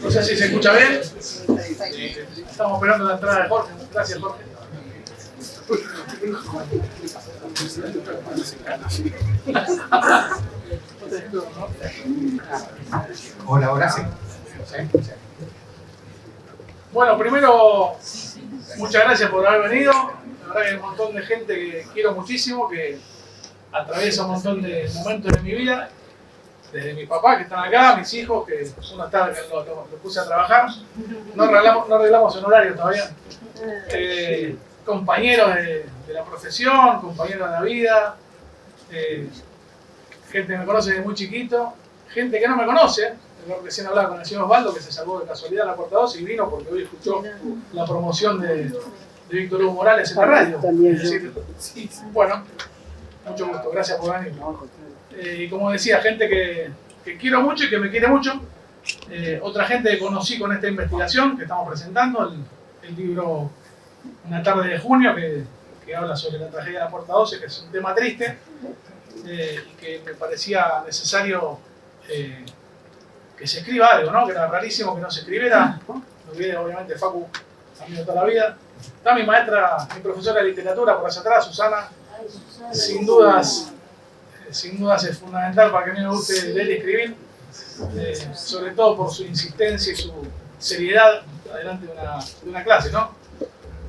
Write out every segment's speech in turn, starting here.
No sé si se escucha bien. Estamos esperando la entrada de Jorge. Gracias, Jorge. Hola, ahora sí. Bueno, primero, muchas gracias por haber venido. La verdad que hay un montón de gente que quiero muchísimo, que atraviesa un montón de momentos de mi vida. Desde mi papá, que están acá, mis hijos, que uno está, que lo puse a trabajar. No arreglamos honorario todavía. Compañeros de la profesión, compañeros de la vida. Gente que me conoce desde muy chiquito. Gente que no me conoce. Yo recién hablaba con el señor Osvaldo, que se salvó de casualidad la puerta 2 y vino porque hoy escuchó la promoción de Víctor Hugo Morales en la radio. Es decir, sí, bueno, mucho gusto, gracias por venir. Y como decía, gente que quiero mucho y que me quiere mucho. Otra gente que conocí con esta investigación que estamos presentando, el libro Una tarde de junio, que habla sobre la tragedia de la puerta 12, que es un tema triste y que me parecía necesario que se escriba algo, ¿no? Que era rarísimo que no se escribiera. Lo vi obviamente Facu, amigo de toda la vida. Está mi maestra, mi profesora de literatura por allá atrás, Susana. Sin dudas es fundamental para que a mí me guste leer y escribir, sobre todo por su insistencia y su seriedad adelante de una clase, ¿no?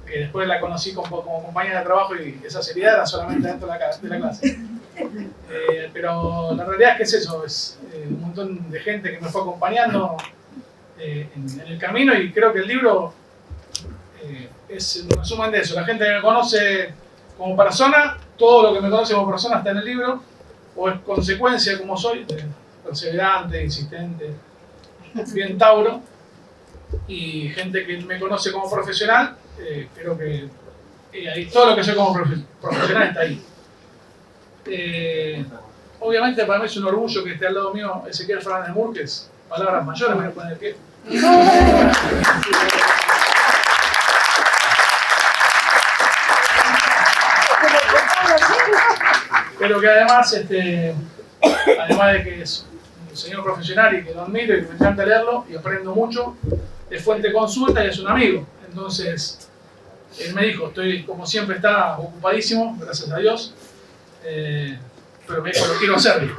Que después la conocí como compañera de trabajo y esa seriedad era solamente dentro de la clase. Pero la realidad es que es eso, es un montón de gente que me fue acompañando en el camino, y creo que el libro es un resumen de eso. La gente que me conoce como persona, todo lo que me conoce como persona está en el libro, o es consecuencia como soy, perseverante, insistente, bien tauro, y gente que me conoce como profesional, creo que ahí, todo lo que soy como profesional está ahí. Obviamente para mí es un orgullo que esté al lado mío Ezequiel Fernández Murques, palabras mayores me voy a poner de pie. Pero que además, además de que es un señor profesional y que lo admiro y que me encanta leerlo y aprendo mucho, es fuente de consulta y es un amigo. Entonces, él me dijo, estoy como siempre, está ocupadísimo, gracias a Dios, pero me dijo, lo quiero hacer,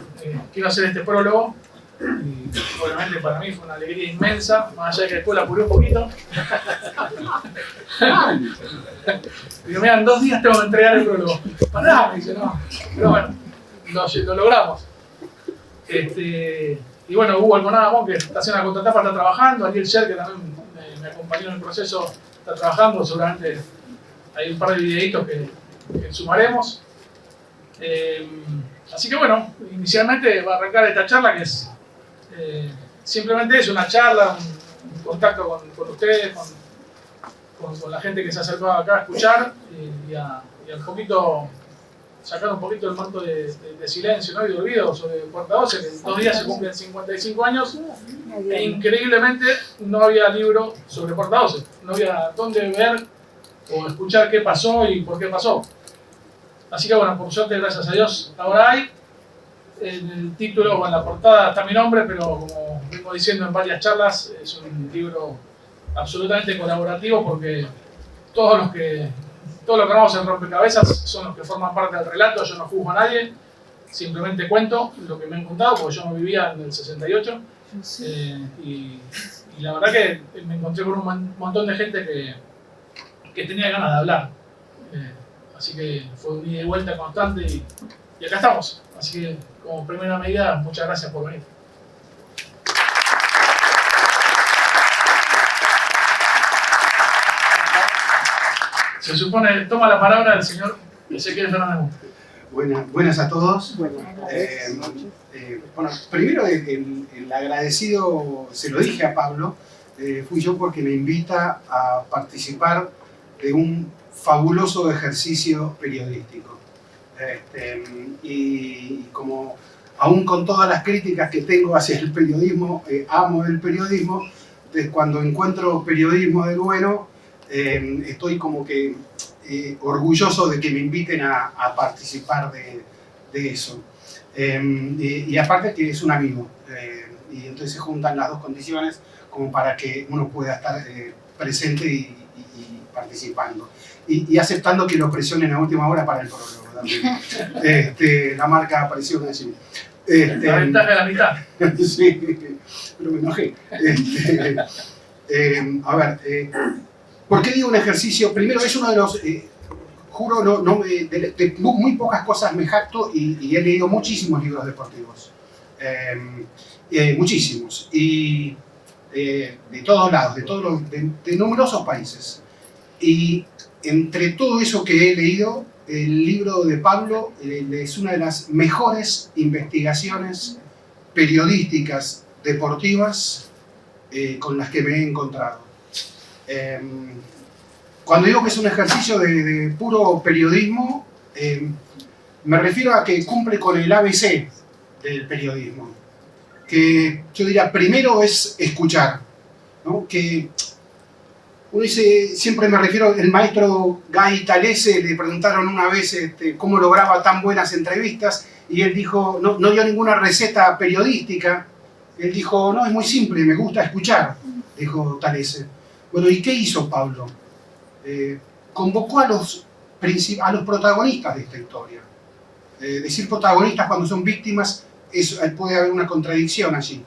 quiero hacer este prólogo. Y obviamente para mí fue una alegría inmensa, más allá de que después la apuré un poquito. Digo, mira, en 2 días tengo que entregar el prólogo. Pará, me dice, no. Pero bueno, lo logramos. Y bueno, Hugo Alconada, que está haciendo la contratapa, está trabajando. Ariel Sher, que también me acompañó en el proceso, está trabajando. Seguramente hay un par de videitos que sumaremos. Así que bueno, inicialmente va a arrancar esta charla, que es simplemente es una charla, un contacto con ustedes, con la gente que se acercó acá a escuchar y a un poquito sacar un poquito el manto de silencio, ¿no? Y de olvido sobre Puerta 12, que en 2 días se cumplen 55 años e increíblemente no había libro sobre Puerta 12, no había dónde ver o escuchar qué pasó y por qué pasó. Así que bueno, por suerte, gracias a Dios, ahora hay. En el título o en la portada está mi nombre, pero como vengo diciendo en varias charlas, es un libro absolutamente colaborativo, porque todo lo que armamos en Rompecabezas son los que forman parte del relato. Yo no juzgo a nadie, simplemente cuento lo que me han contado, porque yo no vivía en el 68, y la verdad que me encontré con un montón de gente que tenía ganas de hablar, así que fue un ida y vuelta constante y acá estamos. Así que, como primera medida, muchas gracias por venir. Se supone, toma la palabra el señor Ezequiel Fernández. Buenas a todos. Bueno, primero el agradecido, se lo dije a Pablo, fui yo, porque me invita a participar de un fabuloso ejercicio periodístico. Y como aún con todas las críticas que tengo hacia el periodismo, amo el periodismo, entonces cuando encuentro periodismo del bueno, estoy como que orgulloso de que me inviten a participar de eso. Y aparte que es un amigo, y entonces se juntan las dos condiciones, como para que uno pueda estar presente y participando. Y aceptando que lo presionen a última hora para el prólogo también. La marca apareció así. La ventaja de la mitad. Sí, pero me enojé. A ver, ¿por qué digo un ejercicio? Primero, es uno de los... juro, de muy pocas cosas me jacto y he leído muchísimos libros deportivos. Muchísimos. Y de todos lados, de numerosos países. Y entre todo eso que he leído, el libro de Pablo es una de las mejores investigaciones periodísticas deportivas con las que me he encontrado. Cuando digo que es un ejercicio de puro periodismo, me refiero a que cumple con el ABC del periodismo. Que yo diría, primero es escuchar, ¿no? Que uno dice, siempre me refiero, el maestro Guy Talese le preguntaron una vez cómo lograba tan buenas entrevistas y él dijo, no dio ninguna receta periodística. Él dijo, no, es muy simple, me gusta escuchar, dijo Talese. Bueno, ¿y qué hizo Pablo? Convocó a los protagonistas de esta historia. Decir protagonistas cuando son víctimas, puede haber una contradicción allí.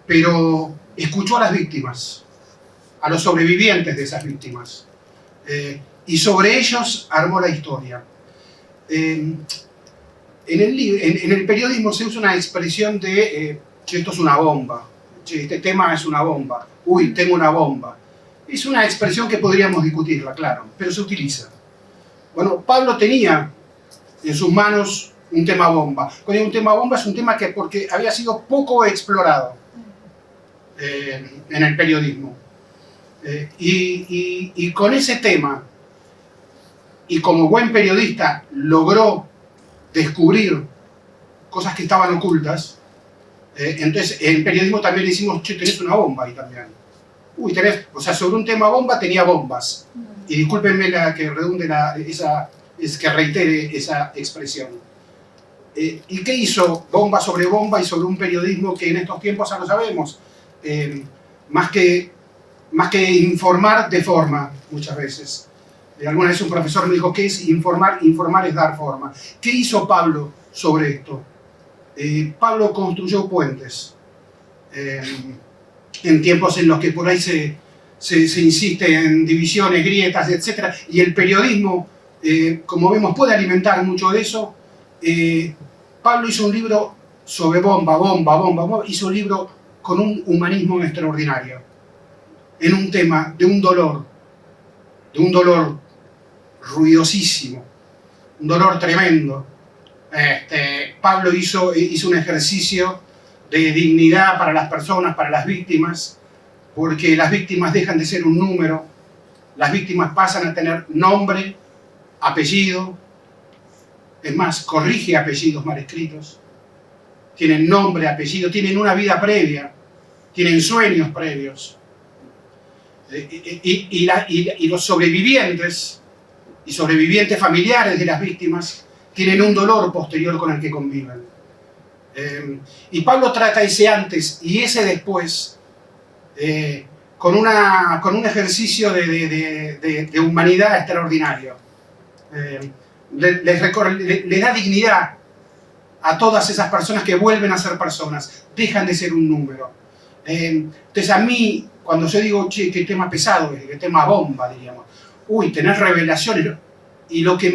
Pero escuchó a las víctimas, a los sobrevivientes de esas víctimas. Y sobre ellos armó la historia. En el periodismo se usa una expresión de che, esto es una bomba, che, este tema es una bomba, uy, tengo una bomba. Es una expresión que podríamos discutirla, claro, pero se utiliza. Bueno, Pablo tenía en sus manos un tema bomba. Cuando digo un tema bomba es un tema que porque había sido poco explorado en el periodismo. Y con ese tema, y como buen periodista logró descubrir cosas que estaban ocultas, entonces en periodismo también le decimos, che, tenés una bomba ahí también. Uy, o sea, sobre un tema bomba tenía bombas. Y discúlpenme que redunde que reitere esa expresión. ¿Y qué hizo? Bomba sobre bomba y sobre un periodismo que en estos tiempos ya lo sabemos. Más que informar, deforma muchas veces. Alguna vez un profesor me dijo, ¿qué es informar? Informar es dar forma. ¿Qué hizo Pablo sobre esto? Pablo construyó puentes. En tiempos en los que por ahí se insiste en divisiones, grietas, etc. Y el periodismo, como vemos, puede alimentar mucho de eso. Pablo hizo un libro sobre bomba. Hizo un libro con un humanismo extraordinario. En un tema de un dolor ruidosísimo, un dolor tremendo. Pablo hizo un ejercicio de dignidad para las personas, para las víctimas, porque las víctimas dejan de ser un número, las víctimas pasan a tener nombre, apellido, es más, corrige apellidos mal escritos, tienen nombre, apellido, tienen una vida previa, tienen sueños previos. Y los sobrevivientes y sobrevivientes familiares de las víctimas tienen un dolor posterior con el que conviven. Y Pablo trata ese antes y ese después con un ejercicio de humanidad extraordinario. Le da dignidad a todas esas personas que vuelven a ser personas, dejan de ser un número. Entonces a mí, cuando yo digo, che, qué tema pesado, qué tema bomba, diríamos, uy, tener revelaciones, y lo que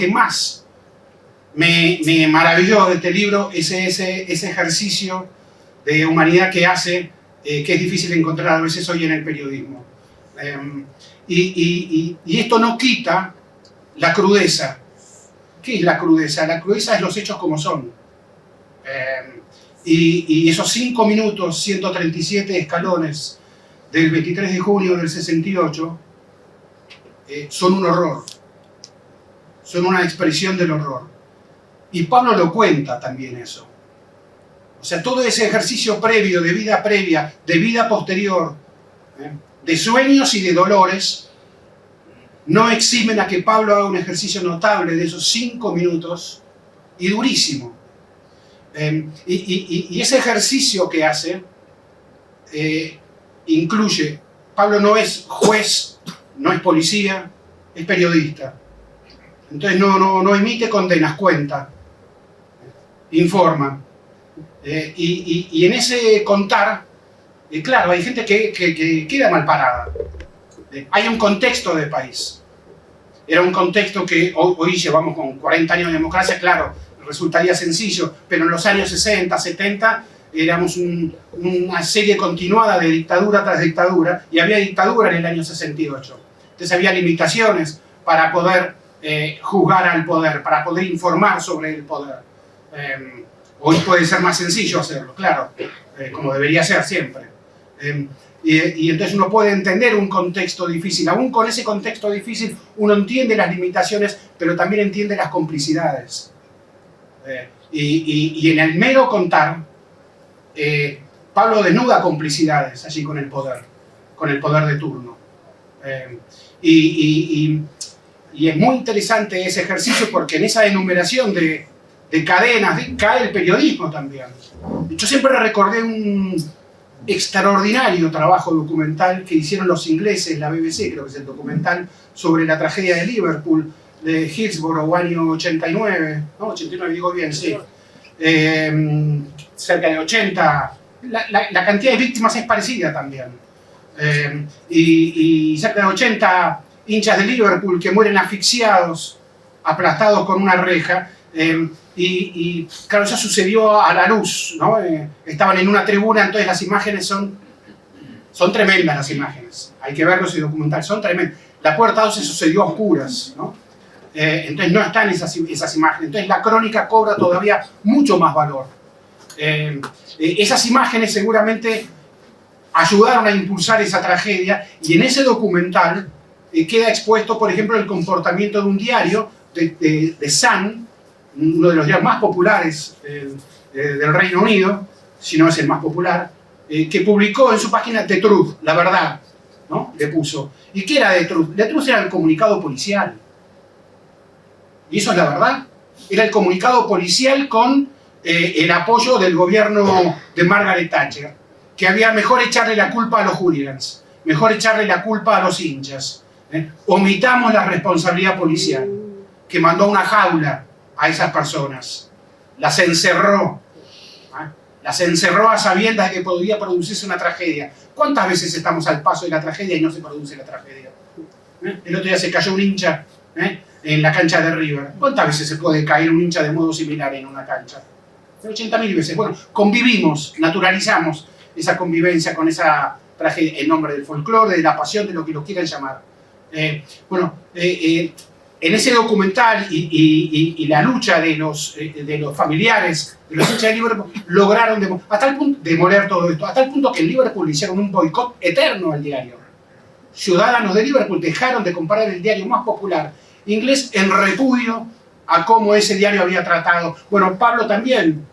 más me maravilló de este libro es ese ejercicio de humanidad que hace, que es difícil encontrar a veces hoy en el periodismo. Y esto no quita la crudeza. ¿Qué es la crudeza? La crudeza es los hechos como son. Y esos 5 minutos, 137 escalones del 23 de junio del 68 son un horror. Son una expresión del horror. Y Pablo lo cuenta también eso. O sea, todo ese ejercicio previo, de vida posterior, de sueños y de dolores, no eximen a que Pablo haga un ejercicio notable de esos 5 minutos y durísimo. Y ese ejercicio que hace incluye, Pablo no es juez, no es policía, es periodista. Entonces no emite condenas, cuenta, informa. Y en ese contar, claro, hay gente que queda mal parada. Hay un contexto de país. Era un contexto que hoy llevamos con 40 años de democracia, claro, resultaría sencillo, pero en los años 60, 70 éramos una serie continuada de dictadura tras dictadura, y había dictadura en el año 68. Entonces había limitaciones para poder juzgar al poder, para poder informar sobre el poder. Hoy puede ser más sencillo hacerlo, claro, como debería ser siempre. Y entonces uno puede entender un contexto difícil. Aún con ese contexto difícil uno entiende las limitaciones, pero también entiende las complicidades. Y en el mero contar, Pablo desnuda complicidades allí con el poder de turno. Y es muy interesante ese ejercicio, porque en esa enumeración de cadenas cae el periodismo también. Yo siempre recordé un extraordinario trabajo documental que hicieron los ingleses, la BBC, creo que es el documental sobre la tragedia de Liverpool, de Hillsborough, año 89, ¿no? 89 digo bien, sí. Cerca de 80, la cantidad de víctimas es parecida también. Y cerca de 80 hinchas de Liverpool que mueren asfixiados, aplastados con una reja. Y claro, eso sucedió a la luz, ¿no? Estaban en una tribuna, entonces las imágenes son tremendas, las imágenes. Hay que verlos y documentar, son tremendas. La puerta 12 sucedió a oscuras, ¿no? Entonces no están esas imágenes. Entonces la crónica cobra todavía mucho más valor. Esas imágenes seguramente ayudaron a impulsar esa tragedia, y en ese documental queda expuesto, por ejemplo, el comportamiento de un diario de Sun, uno de los diarios más populares del Reino Unido, si no es el más popular, que publicó en su página The Truth, la verdad, ¿no? Le puso. ¿Y qué era The Truth? The Truth era el comunicado policial. Y eso es la verdad. Era el comunicado policial con el apoyo del gobierno de Margaret Thatcher, que había mejor echarle la culpa a los hooligans, mejor echarle la culpa a los hinchas. Omitamos la responsabilidad policial, que mandó a una jaula a esas personas, las encerró a sabiendas de que podría producirse una tragedia. ¿Cuántas veces estamos al paso de la tragedia y no se produce la tragedia? El otro día se cayó un hincha en la cancha de River. ¿Cuántas veces se puede caer un hincha de modo similar en una cancha? 80.000 veces. Bueno, convivimos, naturalizamos esa convivencia con esa tragedia en nombre del folclore, de la pasión, de lo que lo quieran llamar. En ese documental y la lucha de los familiares de los hinchas de Liverpool lograron hasta el punto demoler todo esto, hasta el punto que en Liverpool hicieron un boicot eterno al diario. Ciudadanos de Liverpool dejaron de comprar el diario más popular inglés en repudio a cómo ese diario había tratado. Bueno, Pablo también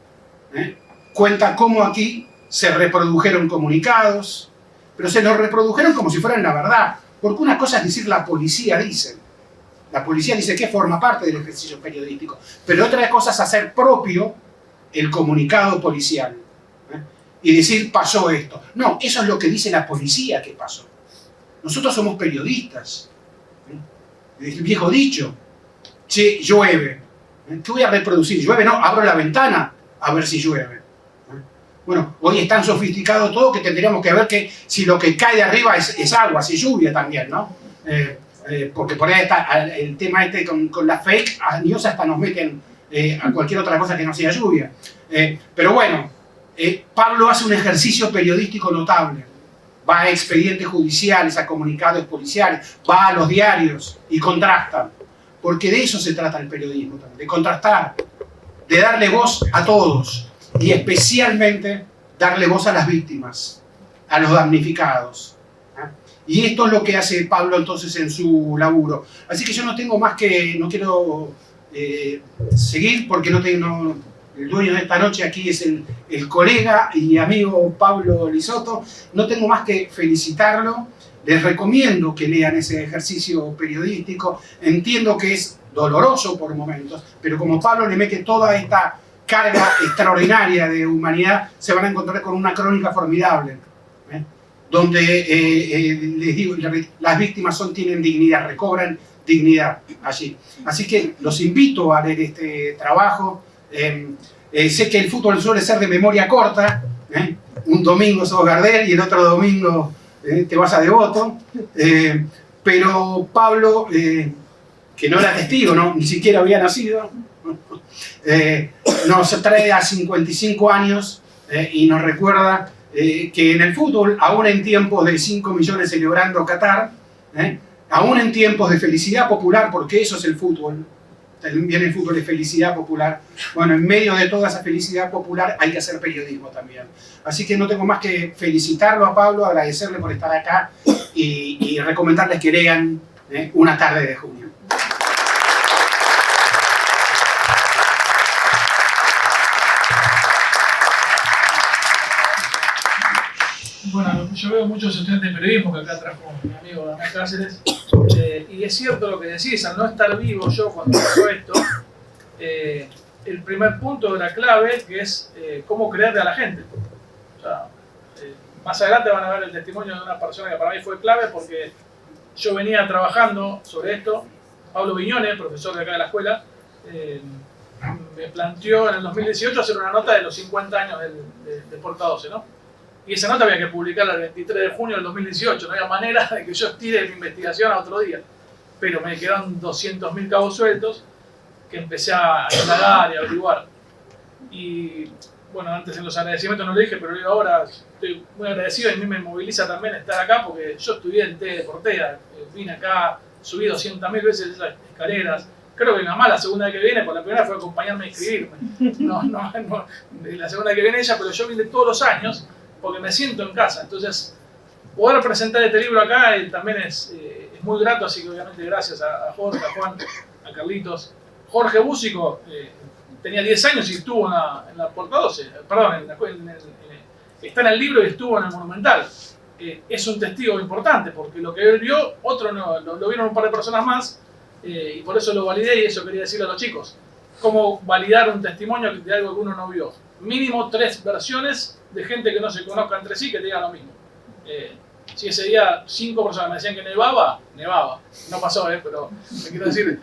cuenta cómo aquí se reprodujeron comunicados, pero se los reprodujeron como si fueran la verdad, porque una cosa es decir la policía dice. La policía dice que forma parte del ejercicio periodístico, pero otra cosa es hacer propio el comunicado policial y decir pasó esto. No, eso es lo que dice la policía que pasó. Nosotros somos periodistas. El viejo dicho, che, llueve. ¿Qué voy a reproducir? ¿Llueve? No, abro la ventana a ver si llueve. Bueno, hoy es tan sofisticado todo que tendríamos que ver que si lo que cae de arriba es agua, si lluvia también, ¿no? Porque por ahí está el tema con la fake news, hasta nos meten a cualquier otra cosa que no sea lluvia. Pero bueno, Pablo hace un ejercicio periodístico notable. Va a expedientes judiciales, a comunicados policiales, va a los diarios y contrasta. Porque de eso se trata el periodismo también, de contrastar, de darle voz a todos y especialmente darle voz a las víctimas, a los damnificados. Y esto es lo que hace Pablo entonces en su laburo. Así que yo no tengo más que, no quiero seguir porque el dueño de esta noche aquí es el colega y amigo Pablo Lisoto. No tengo más que felicitarlo. Les recomiendo que lean ese ejercicio periodístico. Entiendo que es doloroso por momentos, pero como Pablo le mete toda esta carga extraordinaria de humanidad, se van a encontrar con una crónica formidable. donde les digo, las víctimas tienen dignidad, recobran dignidad allí. Así que los invito a leer este trabajo. Sé que el fútbol suele ser de memoria corta, un domingo sos Gardel y el otro domingo te vas a Devoto, pero Pablo, que no era testigo, ¿no? Ni siquiera había nacido, nos trae a 55 años y nos recuerda que en el fútbol, aún en tiempos de 5 millones celebrando Qatar, aún en tiempos de felicidad popular, porque eso es el fútbol, también el fútbol es felicidad popular, bueno, en medio de toda esa felicidad popular hay que hacer periodismo también. Así que no tengo más que felicitarlo a Pablo, agradecerle por estar acá y recomendarles que lean Una tarde de junio. Bueno, yo veo muchos estudiantes de periodismo que acá trajo mi amigo Damián Cáceres, y es cierto lo que decís, al no estar vivo yo cuando pasó esto, el primer punto era clave, que es cómo creerle a la gente. O sea, más adelante van a ver el testimonio de una persona que para mí fue clave, porque yo venía trabajando sobre esto. Pablo Viñone, profesor de acá de la escuela, me planteó en el 2018 hacer una nota de los 50 años de Porta 12, ¿no? Y esa nota había que publicarla el 23 de junio del 2018, no había manera de que yo estire mi investigación a otro día. Pero me quedaron 200.000 cabos sueltos que empecé a indagar y a averiguar. Y bueno, antes en los agradecimientos no lo dije, pero lo digo ahora, estoy muy agradecido y a mí me moviliza también estar acá porque yo estudié en T de Portea, vine acá, subí 200.000 veces esas escaleras. Creo que mi mamá la segunda vez que viene, por la primera fue acompañarme a inscribirme. No, la segunda vez que viene ella, pero yo vine todos los años porque me siento en casa. Entonces, poder presentar este libro acá también es muy grato, así que obviamente gracias a Jorge, a Juan, a Carlitos. Jorge Búsico tenía 10 años y estuvo en la Porta 12, perdón, está en el libro y estuvo en el Monumental. Es un testigo importante, porque lo que él vio, otro no, lo vieron un par de personas más, y por eso lo validé y eso quería decirle a los chicos. Cómo validar un testimonio de algo que uno no vio. Mínimo 3 versiones de gente que no se conozca entre sí que te digan lo mismo. Si ese día 5 personas me decían que nevaba. No pasó, pero me quiero decir,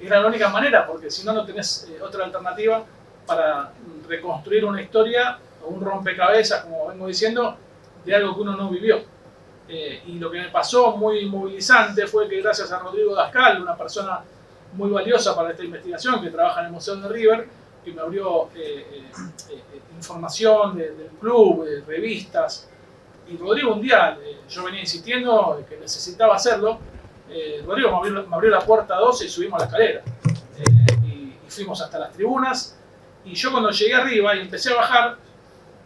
era la única manera, porque si no, no tenés otra alternativa para reconstruir una historia o un rompecabezas, como vengo diciendo, de algo que uno no vivió. Y lo que me pasó muy movilizante fue que gracias a Rodrigo Dascal, una persona muy valiosa para esta investigación, que trabaja en el Museo de River, que me abrió información del club, revistas. Y Rodrigo un día, yo venía insistiendo que necesitaba hacerlo, Rodrigo me abrió la puerta 12 y subimos a la escalera. Y fuimos hasta las tribunas. Y yo cuando llegué arriba y empecé a bajar,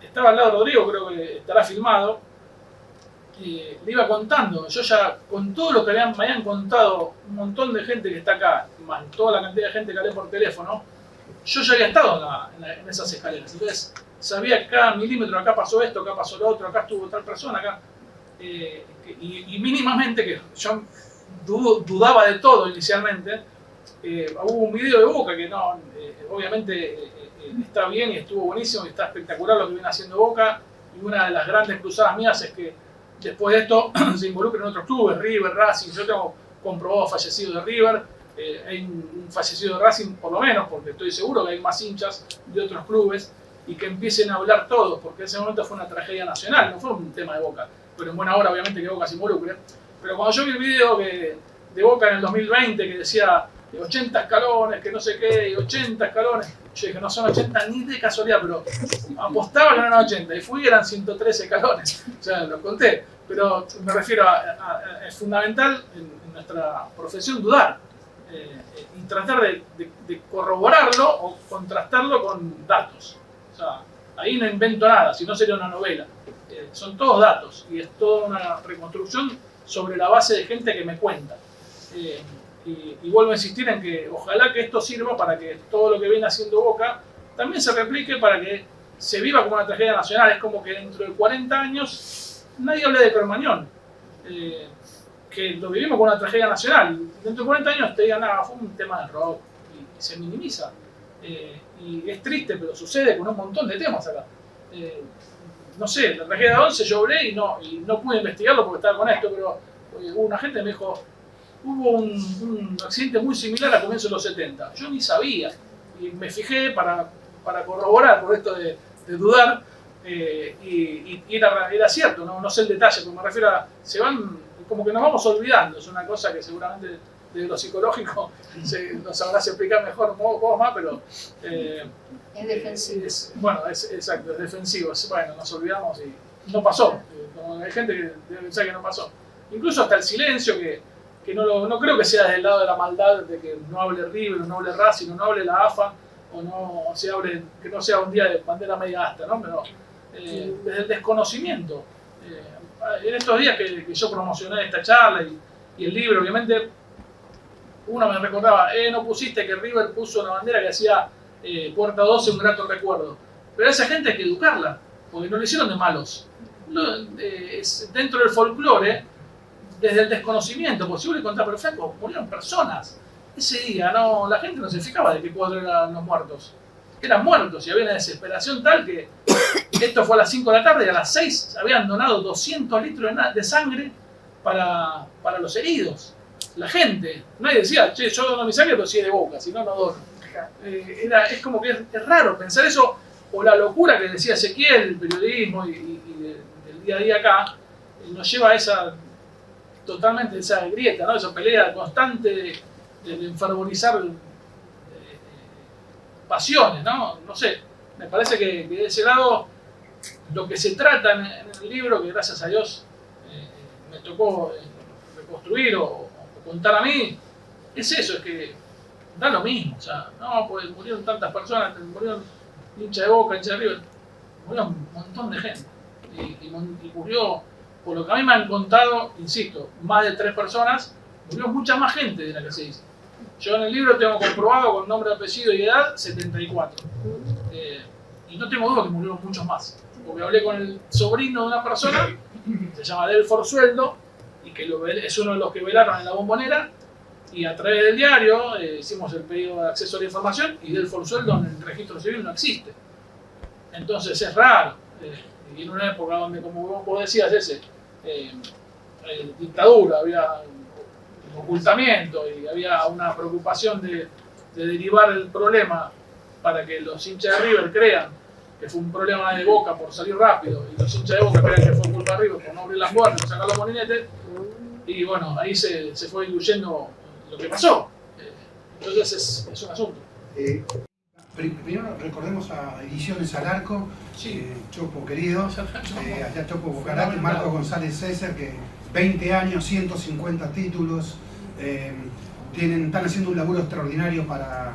estaba al lado de Rodrigo, creo que estará filmado, le iba contando, yo ya con todo lo que me habían contado un montón de gente que está acá, más toda la cantidad de gente que hablé por teléfono, yo ya había estado en esas escaleras, entonces sabía que cada milímetro, acá pasó esto, acá pasó lo otro, acá estuvo tal persona, acá, y mínimamente, que yo dudaba de todo inicialmente, hubo un video de Boca que no, obviamente está bien y estuvo buenísimo y está espectacular lo que viene haciendo Boca, y una de las grandes cruzadas mías es que después de esto se involucran en otros clubes, River, Racing. Yo tengo comprobado fallecidos de River, hay un fallecido de Racing por lo menos, porque estoy seguro que hay más hinchas de otros clubes, y que empiecen a hablar todos, porque ese momento fue una tragedia nacional, no fue un tema de Boca, pero en buena hora obviamente que Boca se involucre. Pero cuando yo vi el video de Boca en el 2020 que decía 80 escalones, que no sé qué, y 80 escalones, yo dije, no son 80 ni de casualidad, pero apostaba que no eran 80, y fui y eran 113 escalones, o sea, lo conté, pero me refiero es fundamental en nuestra profesión dudar, y tratar de corroborarlo o contrastarlo con datos. O sea, ahí no invento nada, si no sería una novela, son todos datos, y es toda una reconstrucción sobre la base de gente que me cuenta. Y vuelvo a insistir en que ojalá que esto sirva para que todo lo que viene haciendo Boca también se replique, para que se viva como una tragedia nacional. Es como que dentro de 40 años nadie hable de Cromañón, que lo vivimos como una tragedia nacional. Dentro de 40 años te digan, nada, fue un tema de rock, y se minimiza. Y es triste, pero sucede con un montón de temas acá. no sé, la tragedia de 11 yo hablé y no pude investigarlo porque estaba con esto, pero hubo una gente que me dijo, hubo un accidente muy similar a comienzos de los 70. Yo ni sabía y me fijé para corroborar por esto de dudar y era cierto, no sé el detalle, pero me refiero a, como que nos vamos olvidando, es una cosa que seguramente de lo psicológico nos sabrás explicar mejor vos más, pero es defensivo. Bueno, exacto, es defensivo. Bueno, nos olvidamos y no pasó. Hay gente que debe pensar que no pasó. Incluso hasta el silencio, que no creo que sea desde el lado de la maldad de que no hable River, no hable Racing, no hable la AFA, o no se hable, que no sea un día de bandera media asta, ¿no? Pero desde el desconocimiento. En estos días que yo promocioné esta charla y el libro, obviamente, uno me recordaba, no pusiste que River puso una bandera que hacía Puerta 12 un grato recuerdo. Pero a esa gente hay que educarla, porque no lo hicieron de malos. Dentro del folclore, desde el desconocimiento, posible contar, pero flaco, murieron personas. Ese día la gente no se fijaba de qué cuadro eran los muertos. Eran muertos y había una desesperación tal que esto fue a las 5 de la tarde y a las 6 habían donado 200 litros de sangre para los heridos. La gente, nadie decía, che, yo dono mi sangre, pero si es de Boca, si no, no dono. Es como que es raro pensar eso, o la locura que decía Ezequiel, el periodismo y del día a día acá, nos lleva a totalmente esa grieta, ¿no? Esa pelea constante de enfervorizar pasiones, ¿no? No sé, me parece que de ese lado lo que se trata en el libro, que gracias a Dios me tocó reconstruir o contar a mí, es eso, es que da lo mismo, o sea, no, pues murieron tantas personas, murieron hincha de Boca, hincha de River, murieron un montón de gente, y murió, por lo que a mí me han contado, insisto, más de 3 personas, murió mucha más gente de la que se dice. Yo en el libro tengo comprobado con nombre, apellido y edad 74, y no tengo duda que murieron muchos más, porque hablé con el sobrino de una persona, se llama Del Forsueldo, y que es uno de los que velaron en la Bombonera, y a través del diario hicimos el pedido de acceso a la información y Del Forsueldo en el registro civil no existe. Entonces es raro, y en una época donde, como vos decías, dictadura, había ocultamiento y había una preocupación de derivar el problema para que los hinchas de River crean que fue un problema de Boca por salir rápido y los hinchas de Boca crean que fue culpa de River por no abrir las puertas, por sacar los molinetes, y bueno, ahí se fue diluyendo lo que pasó. Entonces es un asunto. Primero recordemos a Ediciones al Arco, Sí. Chopo querido, allá Chopo Bucarate, Marco González César, que 20 años, 150 títulos, están haciendo un laburo extraordinario para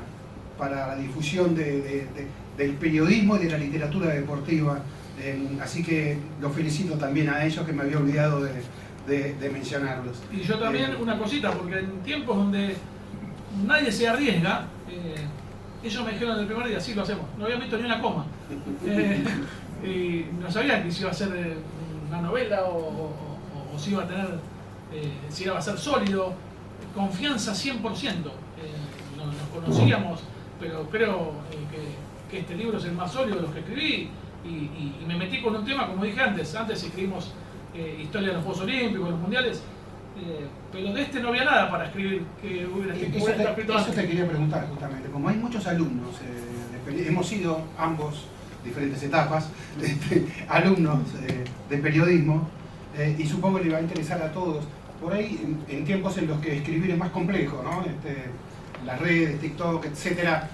la difusión del periodismo y de la literatura deportiva, así que los felicito también a ellos, que me había olvidado de mencionarlos. Y yo también una cosita, porque en tiempos donde nadie se arriesga, ellos me dijeron el primer día, sí, lo hacemos, no habían visto ni una coma, y no sabían que si iba a ser una novela o si iba a tener, si iba a ser sólido, confianza 100%, nos conocíamos, pero creo que este libro es el más sólido de los que escribí, y me metí con un tema, como dije antes escribimos historia de los Juegos Olímpicos, los Mundiales, pero de este no había nada para escribir que hubiera escrito antes. Eso te quería preguntar justamente, como hay muchos alumnos, hemos sido ambos, diferentes etapas, alumnos de periodismo, y supongo que le va a interesar a todos, por ahí en tiempos en los que escribir es más complejo, ¿no? Las redes, TikTok, etcétera,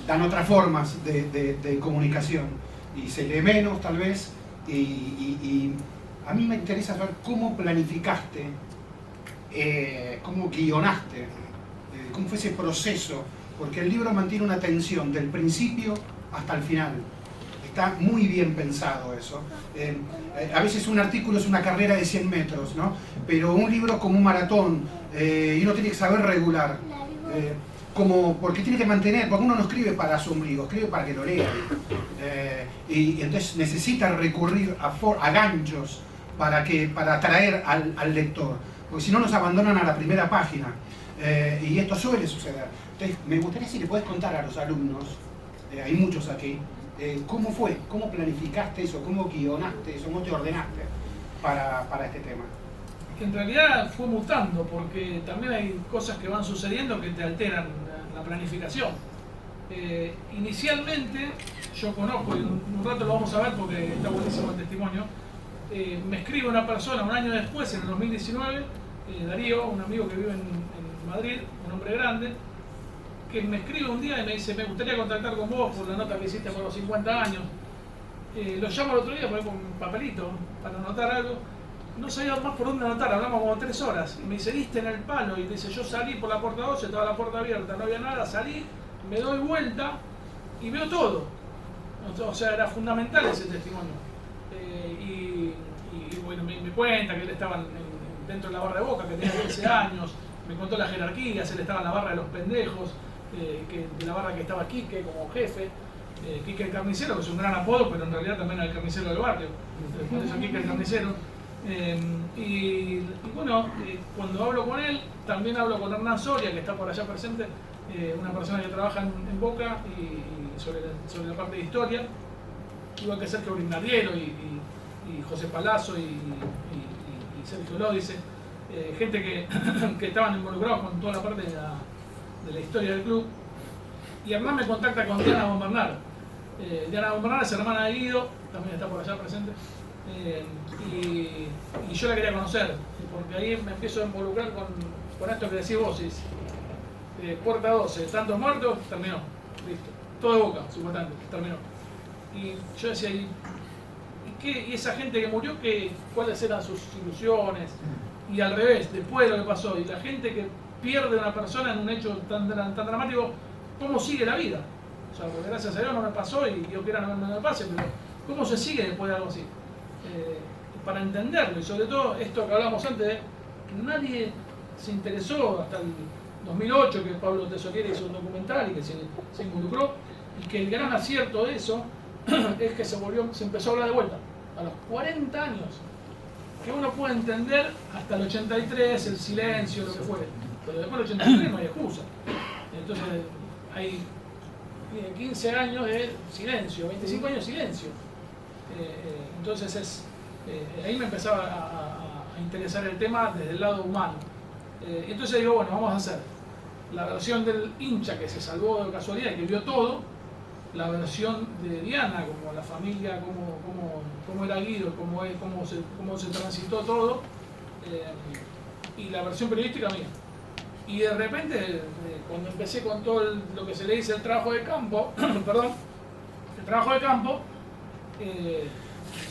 dan otras formas de comunicación y se lee menos tal vez, y a mí me interesa saber cómo planificaste, cómo guionaste, cómo fue ese proceso, porque el libro mantiene una tensión del principio hasta el final. Está muy bien pensado eso. A veces un artículo es una carrera de 100 metros, ¿no? Pero un libro es como un maratón, y uno tiene que saber regular. Porque tiene que mantener, porque uno no escribe para su ombligo, escribe para que lo lean. Y entonces necesita recurrir a ganchos para atraer al lector, porque si no nos abandonan a la primera página. Y esto suele suceder. Entonces me gustaría si le puedes contar a los alumnos, hay muchos aquí, ¿Cómo fue? ¿Cómo planificaste eso? ¿Cómo guionaste eso? ¿Cómo te ordenaste para este tema? Que en realidad fue mutando, porque también hay cosas que van sucediendo que te alteran la planificación. Inicialmente, yo conozco, y un rato lo vamos a ver porque está buenísimo el testimonio, me escribe una persona un año después, en el 2019, Darío, un amigo que vive en Madrid, un hombre grande, que me escribe un día y me dice: me gustaría contactar con vos por la nota que hiciste por los 50 años. Lo llamo el otro día por un papelito para anotar algo. No sabía más por dónde anotar, hablamos como 3 horas. Y me dice: diste en el palo. Y dice: yo salí por la puerta 12, estaba la puerta abierta, no había nada, salí, me doy vuelta y veo todo. O sea, era fundamental ese testimonio. Y bueno, me cuenta que él estaba dentro de la barra de Boca, que tenía 15 años, me contó las jerarquías, él estaba en la barra de los pendejos, de la barra que estaba Quique como jefe, Quique el Carnicero, que es un gran apodo, pero en realidad también era el carnicero del barrio, por eso Quique el Carnicero. Y bueno, cuando hablo con él, también hablo con Hernán Soria, que está por allá presente, una persona que trabaja en Boca y sobre la parte de historia, igual que Sergio Brignardiero y José Palazzo y Sergio Lódice, gente que estaban involucrados con toda la parte de la historia del club. Y Hernán me contacta con Diana Bombernal. Diana Bombernal es hermana de Guido, también está por allá presente. Y yo la quería conocer, porque ahí me empiezo a involucrar con esto que decís vos, puerta 12, tantos muertos, terminó, listo. Todo de Boca, supuestamente, terminó. Y yo decía: ¿y esa gente que murió, cuáles eran sus ilusiones? Y al revés, después de lo que pasó, y la gente que pierde a una persona en un hecho tan dramático, ¿cómo sigue la vida? O sea, porque gracias a Dios no me pasó y yo quiera no me pase, pero ¿cómo se sigue después de algo así? Para entenderlo, y sobre todo esto que hablamos antes, nadie se interesó hasta el 2008 que Pablo Tesoriere hizo un documental y que se involucró, y que el gran acierto de eso es que se empezó a hablar de vuelta a los 40 años, que uno puede entender hasta el 83, el silencio, lo que fuere, pero después del 83 no hay excusa. Entonces hay 15 años de silencio, 25 años de silencio. Entonces ahí me empezaba a interesar el tema desde el lado humano. Entonces digo: bueno, vamos a hacer la versión del hincha que se salvó de casualidad y que vio todo, la versión de Diana, como la familia, cómo era Guido, cómo se transitó todo, y la versión periodística mía. Y de repente, cuando empecé con todo lo que se le dice el trabajo de campo, perdón, el trabajo de campo,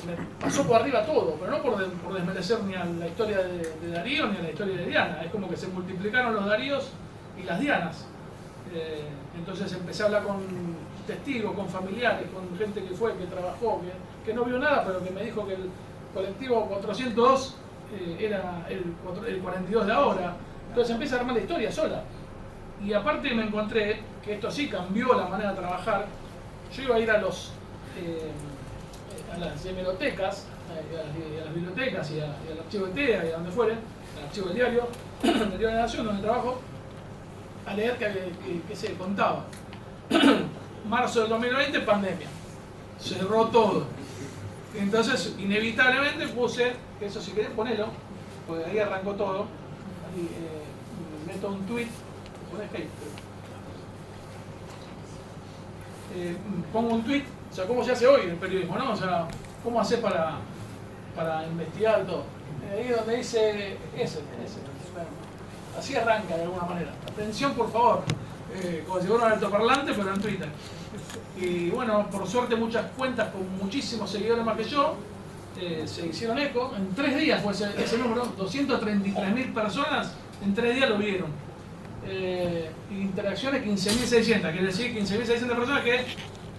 me pasó por arriba todo, pero no por desmerecer ni a la historia de Darío ni a la historia de Diana. Es como que se multiplicaron los Daríos y las Dianas. Entonces empecé a hablar con testigos, con familiares, con gente que trabajó, que no vio nada, pero que me dijo que el colectivo 402 era el 42 de ahora. Entonces empieza a armar la historia sola. Y aparte me encontré que esto sí cambió la manera de trabajar. Yo iba a ir a las hemerotecas, a las bibliotecas y al archivo de TEA y a donde fuere, al archivo del diario de la Nación, donde trabajo, a leer que se contaba. Marzo del 2020, pandemia. Cerró todo. Entonces, inevitablemente puse, eso si querés ponelo, porque ahí arrancó todo. Ahí, meto un tweet, ponés que pongo un tweet, o sea, cómo se hace hoy el periodismo, ¿no? O sea, cómo hace para investigar todo. Ahí donde dice ese. Así arranca de alguna manera. Atención, por favor. Como si fuera un altoparlante, pero en Twitter. Y bueno, por suerte muchas cuentas con muchísimos seguidores más que yo se hicieron eco. En 3 días fue ese número, 233.000 personas en 3 días lo vieron. Interacciones 15.600, quiere decir 15.600 personas que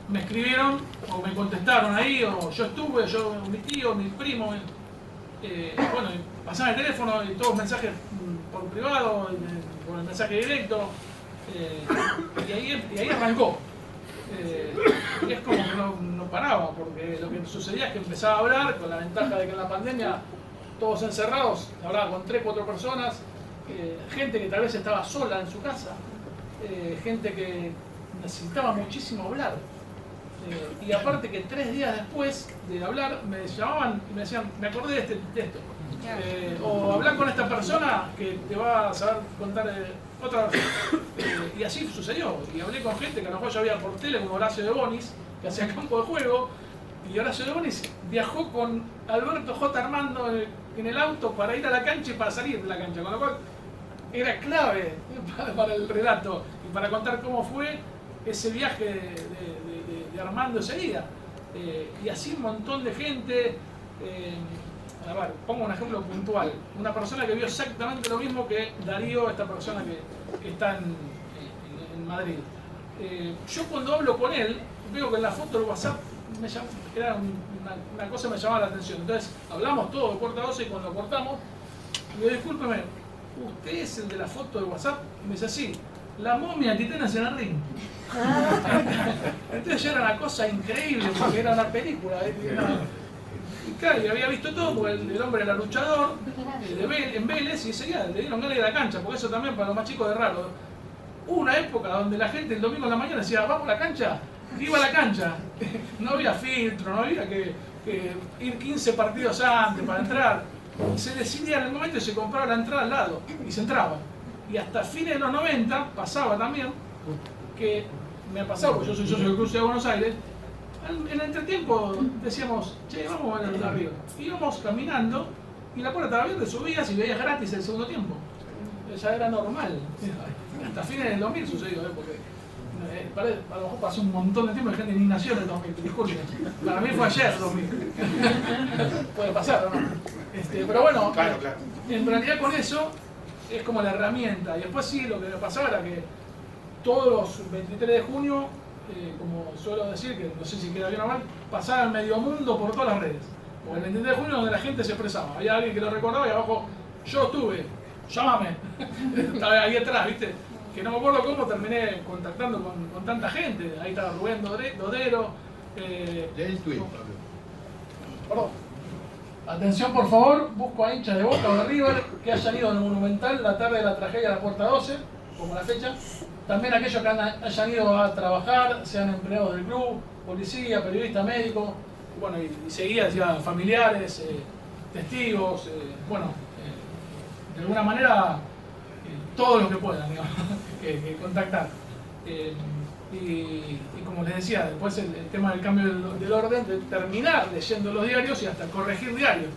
me escribieron o me contestaron ahí, o yo estuve, mi tío, mi primo. Bueno, pasaban el teléfono y todos mensajes por privado, por el mensaje directo. Y ahí arrancó. Y es como que no paraba, porque lo que sucedía es que empezaba a hablar, con la ventaja de que en la pandemia todos encerrados, hablaba con 3, 4 personas, gente que tal vez estaba sola en su casa, gente que necesitaba muchísimo hablar. Y aparte que 3 días después de hablar me llamaban y me decían, me acordé de esto. O hablar con esta persona que te va a saber contar otra versión. Y así sucedió. Y hablé con gente que a lo mejor yo había por tele, como Horacio de Bonis, que hacía campo de juego. Y Horacio de Bonis viajó con Alberto J. Armando en el auto para ir a la cancha y para salir de la cancha. Con lo cual era clave para el relato y para contar cómo fue ese viaje de Armando ese día. Y así un montón de gente. A ver, pongo un ejemplo puntual. Una persona que vio exactamente lo mismo que Darío, esta persona que está en Madrid. Yo cuando hablo con él, veo que en la foto del WhatsApp era una cosa que me llamaba la atención. Entonces hablamos todo de Puerta 12 y cuando cortamos, le digo, discúlpeme, ¿usted es el de la foto de WhatsApp? Y me dice, sí, la momia Titanes en el ring. Entonces ya era una cosa increíble, porque era una película. Y claro, y había visto todo, porque el hombre era luchador en Vélez y ese día le dieron ganas de ir a la cancha, porque eso también para los más chicos es raro. Hubo una época donde la gente el domingo en la mañana decía, vamos a la cancha, iba a la cancha. No había filtro, no había que ir 15 partidos antes para entrar. Y se decidía en el momento y se compraba la entrada al lado y se entraba. Y hasta fines de los 90 pasaba también, que me ha pasado, porque yo soy socio del Cruce de Buenos Aires, en el entretiempo decíamos, che, vamos a ver la arriba. Íbamos caminando y la puerta estaba abierta, subías y veías gratis el segundo tiempo. Ya era normal. Hasta fines del 2000 sucedió, porque a lo mejor pasó un montón de tiempo y gente ni nació en el 2000, disculpen. Para mí fue ayer el 2000. Puede pasar, ¿no? Pero bueno, claro. En realidad con eso es como la herramienta. Y después sí, lo que me pasaba era que todos los 23 de junio, como suelo decir, que no sé si queda bien o mal, pasaba el medio mundo por todas las redes. Porque el 23 de junio donde la gente se expresaba. Había alguien que lo recordaba y abajo, yo estuve, llámame. Estaba ahí atrás, ¿viste? Que no me acuerdo cómo terminé contactando con tanta gente. Ahí estaba Rubén Dodero. El tweet, Perdón. Atención por favor, busco a hinchas de Boca o de River que hayan ido al Monumental la tarde de la tragedia de la Puerta 12, como la fecha. También aquellos que hayan ido a trabajar, sean empleados del club, policía, periodista, médico, bueno, y seguía, decía, familiares, testigos, de alguna manera todos los que puedan, digamos, que contactar. Y como les decía, después el tema del cambio del orden, de terminar leyendo los diarios y hasta corregir diarios.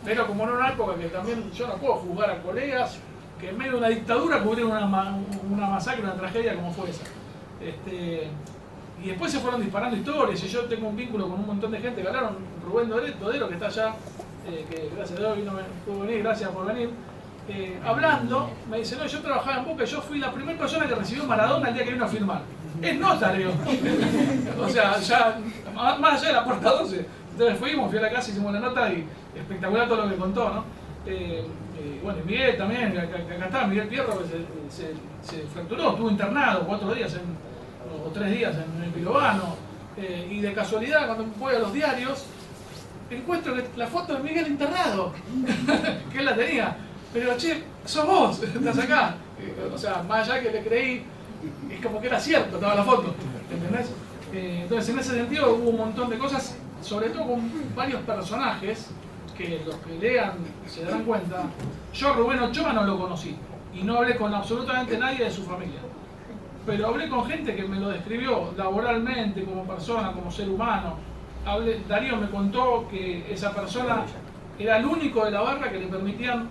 Pero como en una época que también yo no puedo juzgar a colegas que en medio de una dictadura cubrieron una masacre, una tragedia como fue esa. Y después se fueron disparando historias y yo tengo un vínculo con un montón de gente que hablaron, Rubén Dodero, que está allá, que gracias a Dios no me pudo venir, gracias por venir. Hablando, me dice, no, yo trabajaba en Boca y yo fui la primera persona que recibió Maradona el día que vino a firmar. Es nota, digo. O sea, ya, más allá de la Puerta 12. Entonces fui a la casa, hicimos la nota y espectacular todo lo que contó, ¿no? Bueno, y Miguel también, acá está, Miguel Pierro, que se fracturó, estuvo internado 4 días o 3 días en el Pirovano. Y de casualidad, cuando voy a los diarios, encuentro la foto de Miguel internado, que él la tenía. Pero che, sos vos, estás acá. O sea, más allá que le creí, es como que era cierto, estaba la foto, ¿entendés? Entonces en ese sentido hubo un montón de cosas, sobre todo con varios personajes, que los que lean se darán cuenta. Yo a Rubén Ochoa no lo conocí, y no hablé con absolutamente nadie de su familia. Pero hablé con gente que me lo describió laboralmente, como persona, como ser humano. Darío me contó que esa persona era el único de la barra que le permitían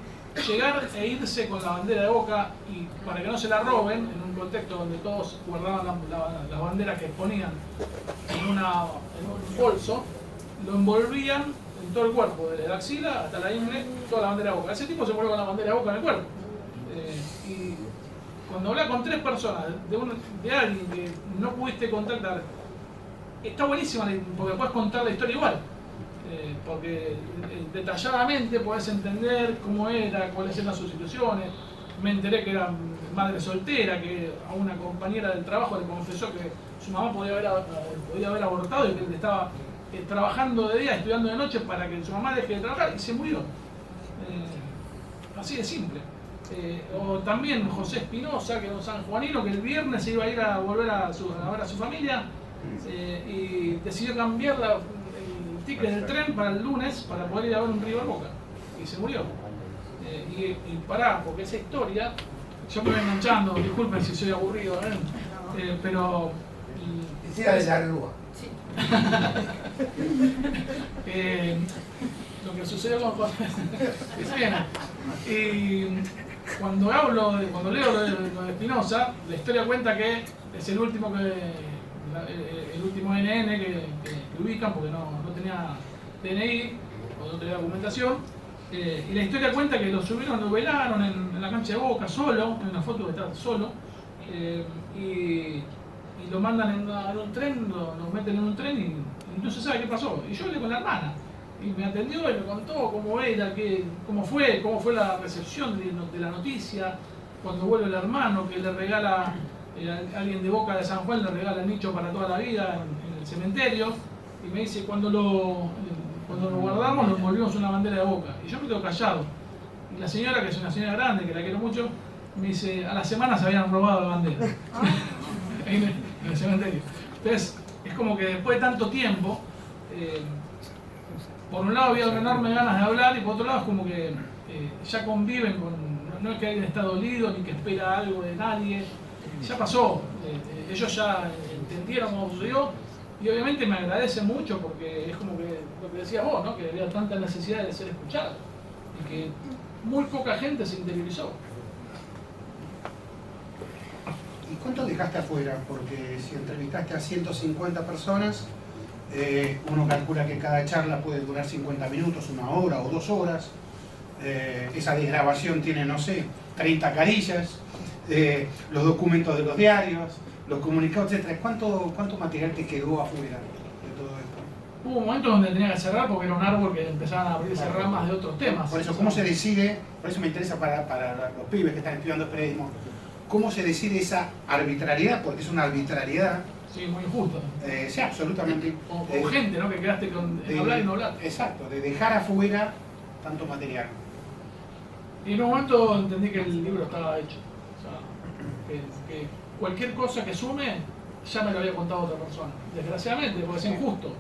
llegar e irse con la bandera de Boca y para que no se la roben, en un contexto donde todos guardaban las banderas que ponían en un bolso, lo envolvían en todo el cuerpo, desde la axila hasta la ingle, toda la bandera de Boca. Ese tipo se murió con la bandera de Boca en el cuerpo. Y cuando hablas con 3 personas, de alguien que no pudiste contactar, está buenísima porque puedes contar la historia igual. Porque detalladamente podés entender cómo era, cuáles eran sus situaciones. Me enteré que era madre soltera, que a una compañera del trabajo le confesó que su mamá podía haber abortado y que él estaba trabajando de día, estudiando de noche para que su mamá deje de trabajar y se murió. Así de simple. O también José Espinosa, que era un sanjuanino, que el viernes se iba a ir a volver a ver a su familia y decidió cambiar el ticket del tren para el lunes para poder ir a ver un River Boca. Y se murió. Y pará, porque esa historia, yo me voy enganchando, disculpen si soy aburrido, pero... Quisiera de la Rúa. Lo que sucedió con Juan y cuando leo lo de Spinoza, la historia cuenta que es el último NN que ubican porque no tenía DNI o no tenía documentación, y la historia cuenta que lo subieron, lo velaron en la cancha de Boca solo, en una foto que está solo, y lo mandan en un tren, lo meten en un tren y no se sabe qué pasó. Y yo hablé con la hermana y me atendió y me contó cómo era, cómo fue la recepción de la noticia, cuando vuelve el hermano que le regala, alguien de Boca de San Juan le regala el nicho para toda la vida en el cementerio, y me dice cuando lo guardamos nos volvimos una bandera de Boca. Y yo me quedo callado. Y la señora, que es una señora grande, que la quiero mucho, me dice, a la semana se habían robado la bandera. En el cementerio. Entonces, es como que después de tanto tiempo, por un lado había enormes ganas de hablar, y por otro lado es como que ya conviven con, no es que alguien está dolido ni que espera algo de nadie, ya pasó, ellos ya entendieron cómo sucedió, y obviamente me agradece mucho porque es como que lo que decías vos, ¿no? Que había tanta necesidad de ser escuchado y que muy poca gente se interiorizó. ¿Y cuánto dejaste afuera? Porque si entrevistaste a 150 personas, uno calcula que cada charla puede durar 50 minutos, 1 hora o 2 horas. Esa desgrabación tiene, no sé, 30 carillas, los documentos de los diarios, los comunicados, etc. ¿Cuánto material te quedó afuera de todo esto? Hubo momentos donde tenía que cerrar porque era un árbol que empezaban a abrirse ramas de otros temas. Por eso, ¿cómo se decide? Por eso me interesa para los pibes que están estudiando periodismo. ¿Cómo se decide esa arbitrariedad? Porque es una arbitrariedad. Sí, muy injusto. Sí, absolutamente. Como gente, ¿no? Que quedaste en hablar y no hablar. Exacto, de dejar afuera tanto material. Y en un momento entendí que el libro estaba hecho. O sea, que cualquier cosa que sume ya me lo había contado otra persona. Desgraciadamente, porque es injusto.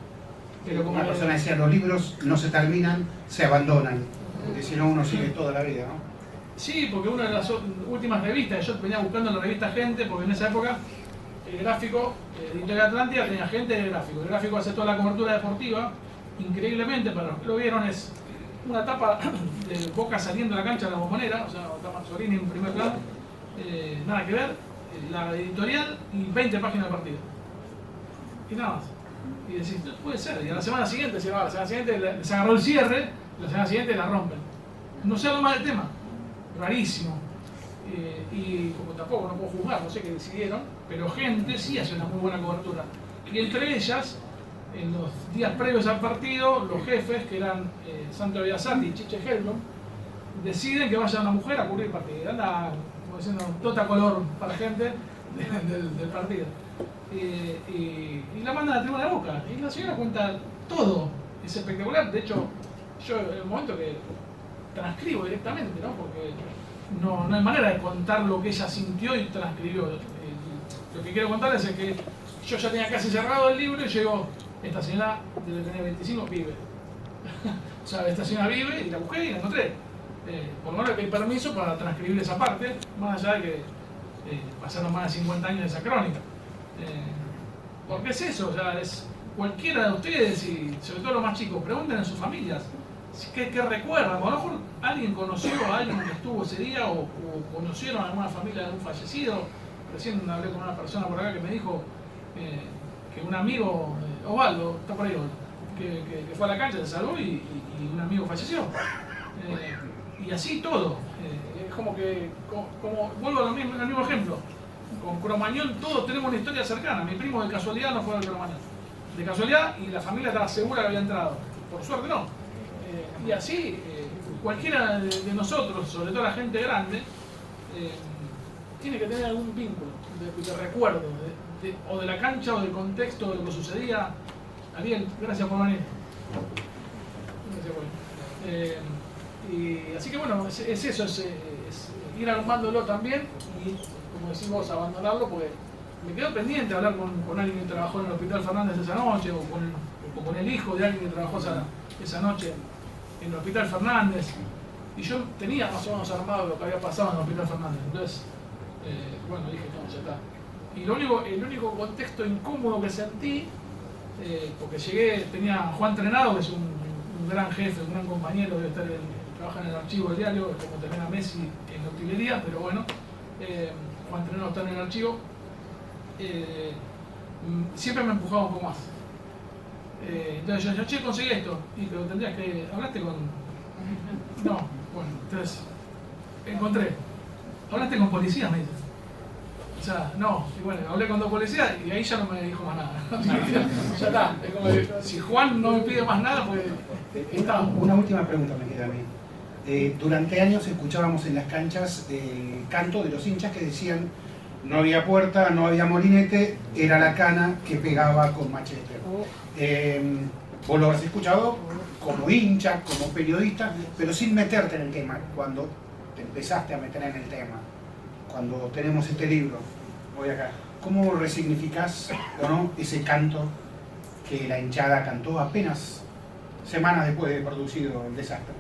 Pero como una persona decía, los libros no se terminan, se abandonan. Porque si no, uno sigue toda la vida, ¿no? Sí, porque una de las últimas revistas, yo venía buscando en la revista Gente, porque en esa época el gráfico, Editorial Atlántida tenía Gente de gráfico. El gráfico hace toda la cobertura deportiva, increíblemente, para los que lo vieron, es una tapa de Boca saliendo de la cancha de la Bombonera, o sea, tapa Sorini en primer plano, nada que ver, la editorial y 20 páginas de partido. Y nada más. Y decís, no puede ser. Y a la semana siguiente se va, la semana siguiente les agarró el cierre, la semana siguiente la rompen. No sé algo más del tema. Rarísimo. Y como tampoco no puedo juzgar, no sé qué decidieron, pero Gente sí hace una muy buena cobertura. Y entre ellas, en los días previos al partido, los jefes, que eran Santo Biasati y Chiche Helblom, deciden que vaya una mujer a cubrir el partido. Anda, como diciendo, tota color para Gente del partido. Y la mandan a la tribuna de Boca. Y la señora cuenta todo. Es espectacular. De hecho, yo en el momento que transcribo directamente, ¿no? Porque no hay manera de contar lo que ella sintió y transcribió. Lo que quiero contarles es que yo ya tenía casi cerrado el libro y yo digo, esta señora debe tener 25, vive. O sea, esta señora vive y la busqué y la encontré. Por lo menos le pedí permiso para transcribir esa parte, más allá de que pasaron más de 50 años de esa crónica. Porque es eso, o sea, es cualquiera de ustedes y sobre todo los más chicos, pregunten a sus familias. ¿Qué recuerdan? A lo mejor alguien conoció a alguien que estuvo ese día o conocieron a alguna familia de algún fallecido. Recién hablé con una persona por acá que me dijo que un amigo, Osvaldo, está por ahí, que fue a la cancha, se salvó y un amigo falleció. Y así todo. Es como que, como vuelvo al mismo ejemplo. Con Cromañón todos tenemos una historia cercana. Mi primo de casualidad no fue al Cromañón. De casualidad, y la familia estaba segura que había entrado. Por suerte no. Y así, cualquiera de nosotros, sobre todo la gente grande, tiene que tener algún vínculo de recuerdo, o de la cancha, o del contexto de lo que sucedía. Ariel, gracias por venir. Gracias por venir. Y así que bueno, es eso, es ir armándolo también, y como decís vos, abandonarlo, porque me quedó pendiente hablar con alguien que trabajó en el Hospital Fernández esa noche, o con el hijo de alguien que trabajó esa noche en el Hospital Fernández. Y yo tenía más o menos armado lo que había pasado en el Hospital Fernández. Entonces, bueno, dije, no, ya está. Y el único contexto incómodo que sentí, porque llegué, tenía a Juan Trenado, que es un gran jefe, un gran compañero, debe estar trabaja en el archivo del diario, es como tener a Messi en la utilería, pero bueno, Juan Trenado está en el archivo. Siempre me empujaba un poco más. Entonces yo, che, conseguí esto. Y pero tendrías que. ¿Hablaste con.? No, bueno, entonces. Encontré. ¿Hablaste con policía? Me dice. O sea, no. Y bueno, hablé con 2 policías y ahí ya no me dijo más nada. Ya está. Es como que, si Juan no me pide más nada, pues. Una última pregunta me queda a mí. Durante años escuchábamos en las canchas el canto de los hinchas que decían. No había puerta, no había molinete, era la cana que pegaba con machete. Vos lo habrás escuchado como hincha, como periodista, pero sin meterte en el tema. Cuando te empezaste a meter en el tema, cuando tenemos este libro, voy acá, ¿cómo resignificás o no ese canto que la hinchada cantó apenas semanas después de producido el desastre?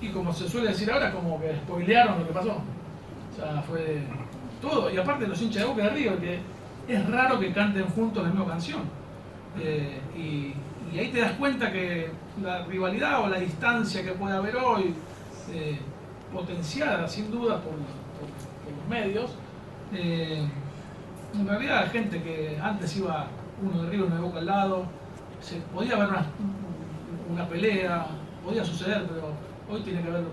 Y como se suele decir ahora, como que spoilearon lo que pasó. O sea, fue todo. Y aparte los hinchas de Boca de River, que es raro que canten juntos la misma canción. Y ahí te das cuenta que la rivalidad o la distancia que puede haber hoy, potenciada sin duda por los medios, en realidad hay gente que antes iba uno de River, uno de Boca al lado, se podía haber una pelea, podía suceder, pero hoy tiene que haber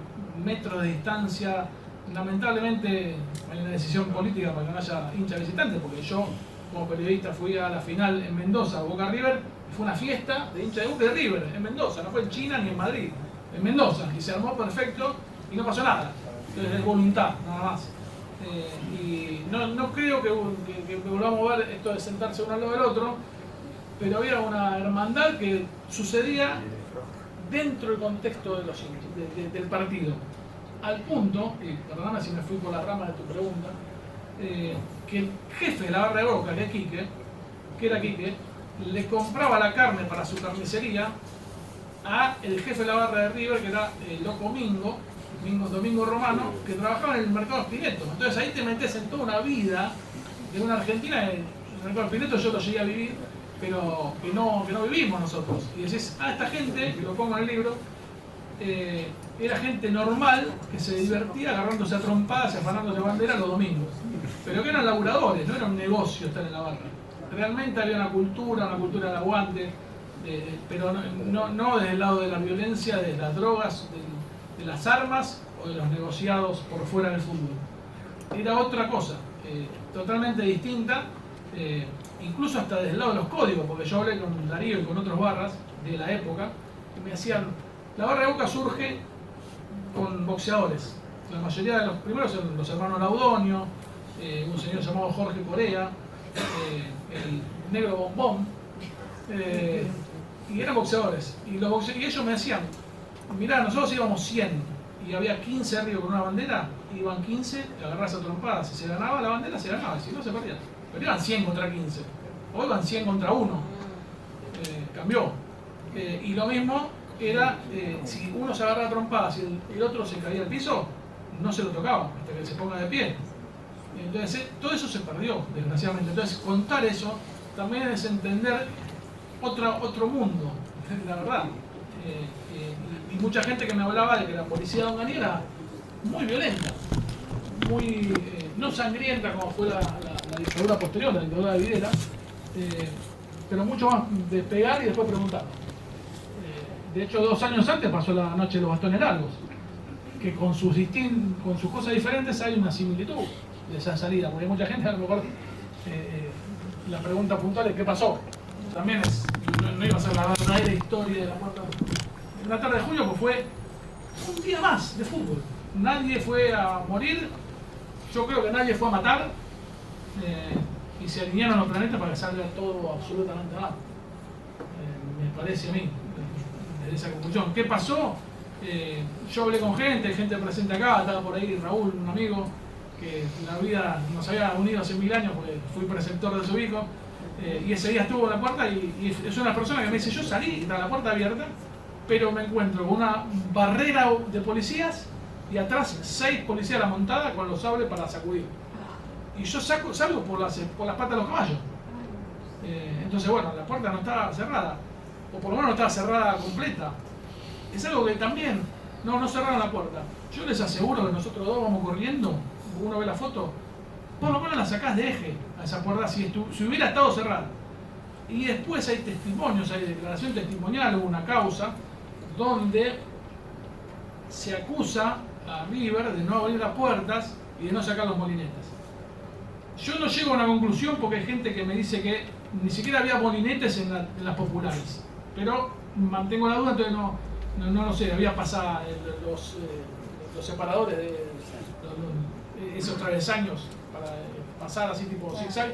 metros de distancia. Lamentablemente hay una decisión política para que no haya hincha visitante, porque yo como periodista fui a la final en Mendoza, Boca River, y fue una fiesta de hincha de Boca de River en Mendoza, no fue en China ni en Madrid, en Mendoza, y se armó perfecto y no pasó nada. Entonces es voluntad, nada más. Y no creo que volvamos a ver esto de sentarse uno al lado del otro, pero había una hermandad que sucedía dentro del contexto de los hinchas, del partido. Al punto, y perdóname si me fui por la rama de tu pregunta, que el jefe de la barra de Boca, que era Quique, le compraba la carne para su carnicería a el jefe de la barra de River, que era el Loco Domingo Romano, que trabajaba en el mercado Spineto. Entonces ahí te metes en toda una vida de una Argentina, el mercado Spineto yo lo llegué a vivir, pero que no vivimos nosotros. Y decís, esta gente, que lo pongo en el libro, era gente normal que se divertía agarrándose a trompadas y afanándose bandera los domingos, pero que eran laburadores, no era un negocio estar en la barra. Realmente había una cultura del aguante, pero no desde el lado de la violencia, de las drogas, de las armas o de los negociados por fuera del fútbol. Era otra cosa, totalmente distinta, incluso hasta desde el lado de los códigos, porque yo hablé con Darío y con otros barras de la época que me decían, la barra de Boca surge con boxeadores. La mayoría de los primeros son los hermanos Laudonio, un señor llamado Jorge Corea, el negro Bombón, y eran boxeadores. Y ellos me decían, mirá, nosotros íbamos 100 y había 15 arriba con una bandera, iban 15, agarrarse a trompadas. Si se ganaba la bandera, se ganaba, si no se perdía. Pero iban 100 contra 15, o iban 100 contra 1. Cambió. Y lo mismo era, si uno se agarraba a trompadas y el otro se caía al piso, no se lo tocaba hasta que se ponga de pie. Entonces todo eso se perdió, desgraciadamente. Entonces contar eso también es entender otro mundo, la verdad. Y mucha gente que me hablaba de que la policía de Onganía era muy violenta, muy no sangrienta como fue la dictadura posterior, la dictadura de Videla, pero mucho más de pegar y después preguntar. De hecho, 2 años antes pasó la noche de los bastones largos, que con sus cosas diferentes hay una similitud de esa salida, porque hay mucha gente, a lo mejor la pregunta puntual es ¿qué pasó? También no iba a ser la verdadera historia de la puerta. La tarde de julio pues fue un día más de fútbol. Nadie fue a morir, yo creo que nadie fue a matar, y se alinearon los planetas para que salga todo absolutamente mal. Me parece a mí, de esa conclusión. ¿Qué pasó? Yo hablé con gente presente acá, estaba por ahí Raúl, un amigo, que la vida nos había unido hace 1000 años, porque fui preceptor de su hijo, y ese día estuvo en la puerta y es una persona que me dice, yo salí, está la puerta abierta, pero me encuentro con una barrera de policías y atrás 6 policías a la montada con los sables para sacudir. Y yo salgo por las patas de los caballos. Entonces, bueno, la puerta no estaba cerrada, o por lo menos no estaba cerrada completa. Es algo que también no cerraron la puerta. Yo les aseguro que nosotros dos vamos corriendo, uno ve la foto, por lo menos la sacás de eje a esa puerta si hubiera estado cerrada. Y después hay testimonios, hay declaración testimonial, hubo una causa donde se acusa a River de no abrir las puertas y de no sacar los molinetes. Yo no llego a una conclusión porque hay gente que me dice que ni siquiera había molinetes en las populares, pero mantengo la duda, entonces no lo sé, había pasado los separadores de esos travesaños para pasar así tipo zigzag,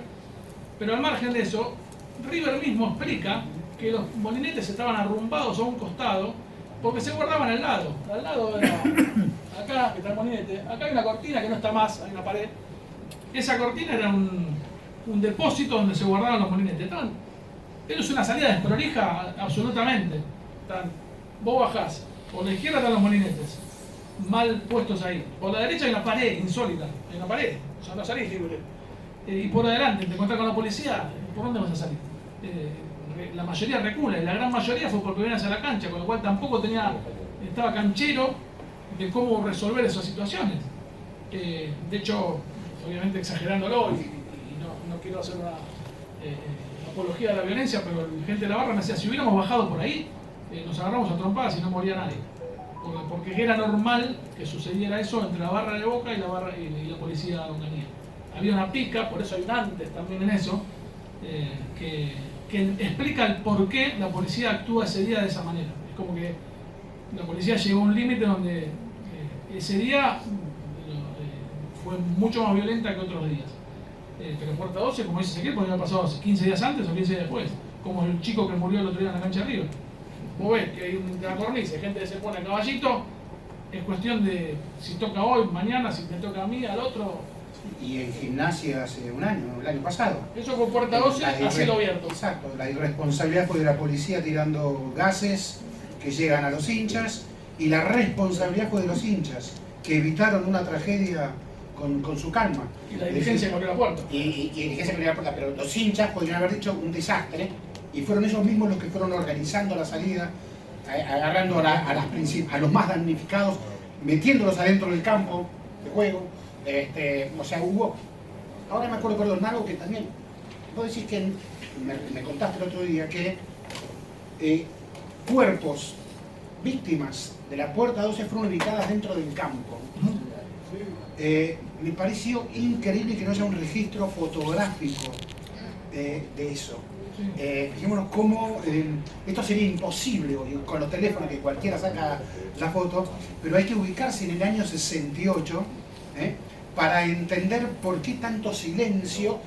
pero al margen de eso, River mismo explica que los molinetes estaban arrumbados a un costado porque se guardaban al lado era acá, que está el molinete, acá hay una cortina que no está más, hay una pared. Esa cortina era un depósito donde se guardaban los molinetes. Es una salida desprolija absolutamente. Vos bajás, por la izquierda están los molinetes, mal puestos ahí. Por la derecha hay una pared insólita, hay una pared, o sea, no salís libre. Y por adelante te encontrás con la policía, ¿por dónde vas a salir? La mayoría recula, y la gran mayoría fue porque venían hacia la cancha, con lo cual tampoco estaba canchero de cómo resolver esas situaciones. De hecho, obviamente exagerándolo, y no quiero hacer una apología de la violencia, pero la gente de la barra me decía, si hubiéramos bajado por ahí, nos agarramos a trompadas y no moría nadie. Porque era normal que sucediera eso entre la barra de Boca y la policía de Onganía. Había una pica, por eso hay un antes también en eso, que explica el por qué la policía actúa ese día de esa manera. Es como que la policía llegó a un límite donde ese día fue mucho más violenta que otros días. Pero Puerta 12, como dice Ezequiel, podría haber pasado 15 días antes o 15 días después, como el chico que murió el otro día en la cancha de River. Vos ves que hay una cornisa, hay gente que se pone a caballito, es cuestión de si toca hoy, mañana, si me toca a mí, al otro. Y en Gimnasia hace un año, el año pasado. Eso con Puerta 12 a cielo abierto. Exacto, la irresponsabilidad fue de la policía tirando gases que llegan a los hinchas, y la responsabilidad fue de los hinchas, que evitaron una tragedia con su calma. Y la dirigencia abrió la puerta. Y la dirigencia abrió la puerta, pero los hinchas podrían haber dicho un desastre, y fueron ellos mismos los que fueron organizando la salida, agarrando a los más damnificados, metiéndolos adentro del campo de juego. O sea, hubo, ahora me acuerdo, perdón, algo que también, vos decís que, me contaste el otro día, que cuerpos, víctimas de la Puerta 12 fueron ubicadas dentro del campo. Me pareció increíble que no haya un registro fotográfico de eso. Fijémonos cómo esto sería imposible hoy, con los teléfonos que cualquiera saca la foto, pero hay que ubicarse en el año 68 para entender por qué tanto silencio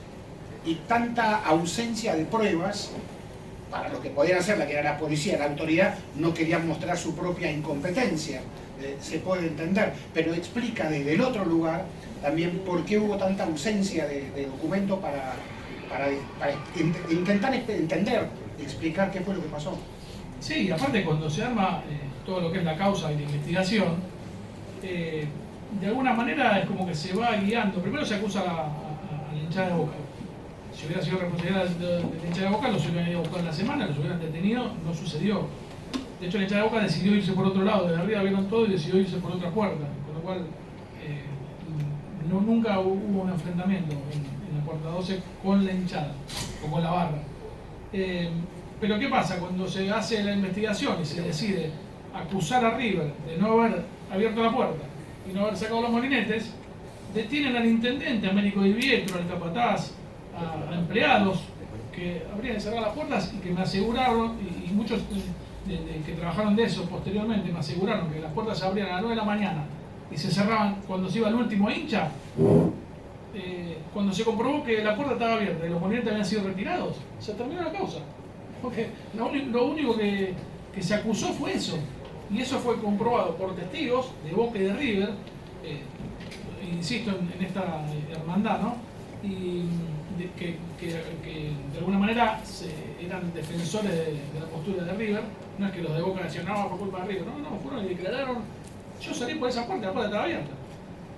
y tanta ausencia de pruebas. Para lo que podían hacer, la que era la policía, la autoridad, no querían mostrar su propia incompetencia. Se puede entender, pero explica desde el otro lugar también por qué hubo tanta ausencia de documento para intentar entender, explicar qué fue lo que pasó. Sí, aparte cuando se arma todo lo que es la causa y la investigación, de alguna manera es como que se va guiando. Primero se acusa a la hinchada de Boca. Si hubiera sido responsabilidad de la hinchada de Boca, los hubieran ido a buscar en la semana, los hubieran detenido, no sucedió. De hecho, la hinchada de Boca decidió irse por otro lado, desde arriba vieron todo y decidió irse por otra puerta, con lo cual nunca hubo un enfrentamiento en la Puerta 12 con la hinchada o con la barra. Pero ¿qué pasa? Cuando se hace la investigación y se decide acusar a River de no haber abierto la puerta y no haber sacado los molinetes, detienen al intendente, a Américo Di Pietro, al capataz, a empleados que habrían cerrado las puertas y que me aseguraron, y muchos que trabajaron de eso posteriormente me aseguraron que las puertas se abrían a las 9 de la mañana y se cerraban cuando se iba el último hincha. Cuando se comprobó que la puerta estaba abierta y los molinetes habían sido retirados, se terminó la causa. Porque lo único que se acusó fue eso. Y eso fue comprobado por testigos de Boca y de River. insisto en esta hermandad, ¿no? Y que de alguna manera eran defensores de la postura de River. No es que los de Boca decían, no, por culpa de River, no, fueron y declararon, yo salí por esa puerta, la puerta estaba abierta.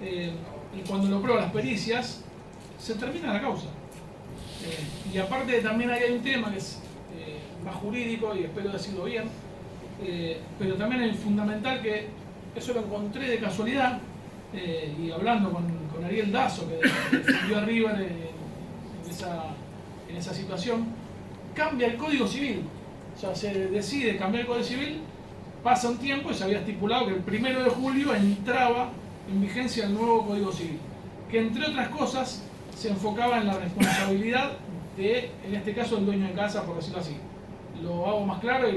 Y cuando lo prueban las pericias, se termina la causa. Y aparte también hay un tema que es más jurídico, y espero decirlo bien, pero también es fundamental, que eso lo encontré de casualidad, y hablando con Ariel Dazo, que defendió a River en esa situación, cambia el Código Civil. O sea, se decide cambiar el Código Civil, pasa un tiempo y se había estipulado que el 1 de julio entraba en vigencia el nuevo Código Civil, que entre otras cosas se enfocaba en la responsabilidad de, en este caso, el dueño de casa, por decirlo así. Lo hago más claro y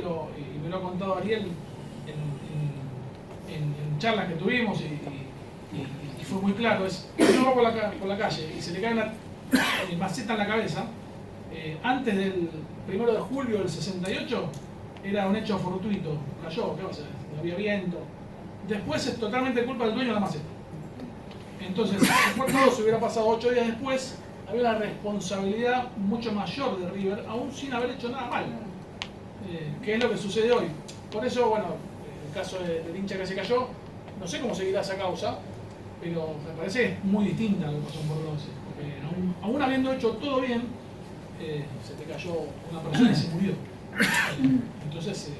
me lo ha contado Ariel en charlas que tuvimos, y fue muy claro. Es que uno va por la calle y se le cae una maceta en la cabeza. Antes del 1 de julio del 68 era un hecho fortuito, cayó, ¿qué va a hacer? No había viento. Después es totalmente culpa del dueño de la maceta. Entonces, si todo se hubiera pasado 8 días después, había una responsabilidad mucho mayor de River, aún sin haber hecho nada mal, que es lo que sucede hoy. Por eso, bueno, el caso del hincha que se cayó, no sé cómo seguirá esa causa, pero me parece muy distinta a lo que pasó en Bordeaux, porque aún habiendo hecho todo bien, se te cayó una persona y se murió. Entonces,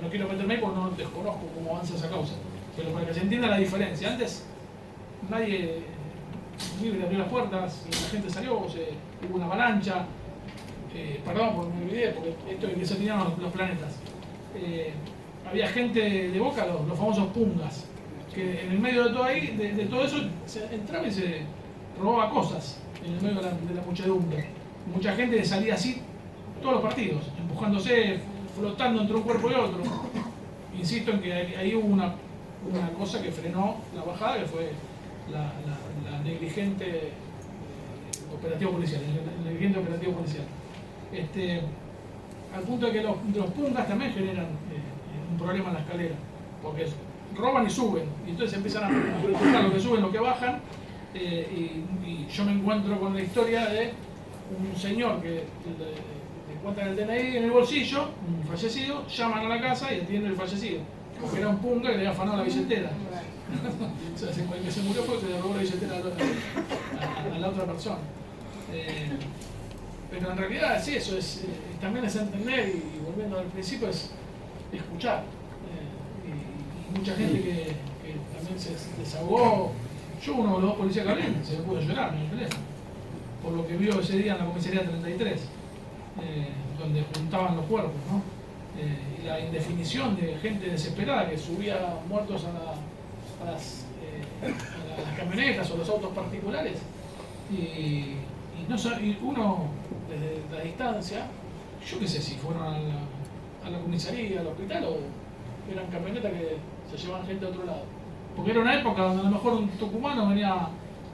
no quiero meterme ahí porque no desconozco cómo avanza esa causa, pero para que se entienda la diferencia. Antes nadie libre abrió las puertas y la gente salió, hubo una avalancha, perdón porque me olvidé, porque esto es que se tenían los planetas. Había gente de Boca, los famosos pungas, que en el medio de todo ahí, de todo eso, se entraba y se robaba cosas en el medio de la muchedumbre. Mucha gente salía así todos los partidos, empujándose, flotando entre un cuerpo y otro. Insisto en que ahí hubo una cosa que frenó la bajada, que fue la negligente operativo policial, el negligente operativo policial. Al punto de que los pungas también generan un problema en la escalera, porque roban y suben, y entonces empiezan a verificar lo que suben, lo que bajan, y yo me encuentro con la historia de un señor que le encuentran el DNI en el bolsillo, un fallecido, llaman a la casa y atienden el fallecido, porque era un punga que le había afanado la billetera. O sea, el que se murió fue el que le robó la billetera a la otra persona. Pero en realidad es eso, también es entender, y volviendo al principio, es escuchar. Y mucha gente que también se desahogó. Yo, uno de los dos policías que hablé, se me pudo llorar en el teléfono, por lo que vio ese día en la comisaría 33, donde juntaban los cuerpos, ¿no? Y la indefinición de gente desesperada que subía muertos a las camionetas o los autos particulares, y uno desde la distancia, yo qué sé si fueron a la comisaría, al hospital, o eran camionetas que se llevaban gente a otro lado, porque era una época donde a lo mejor un tucumano venía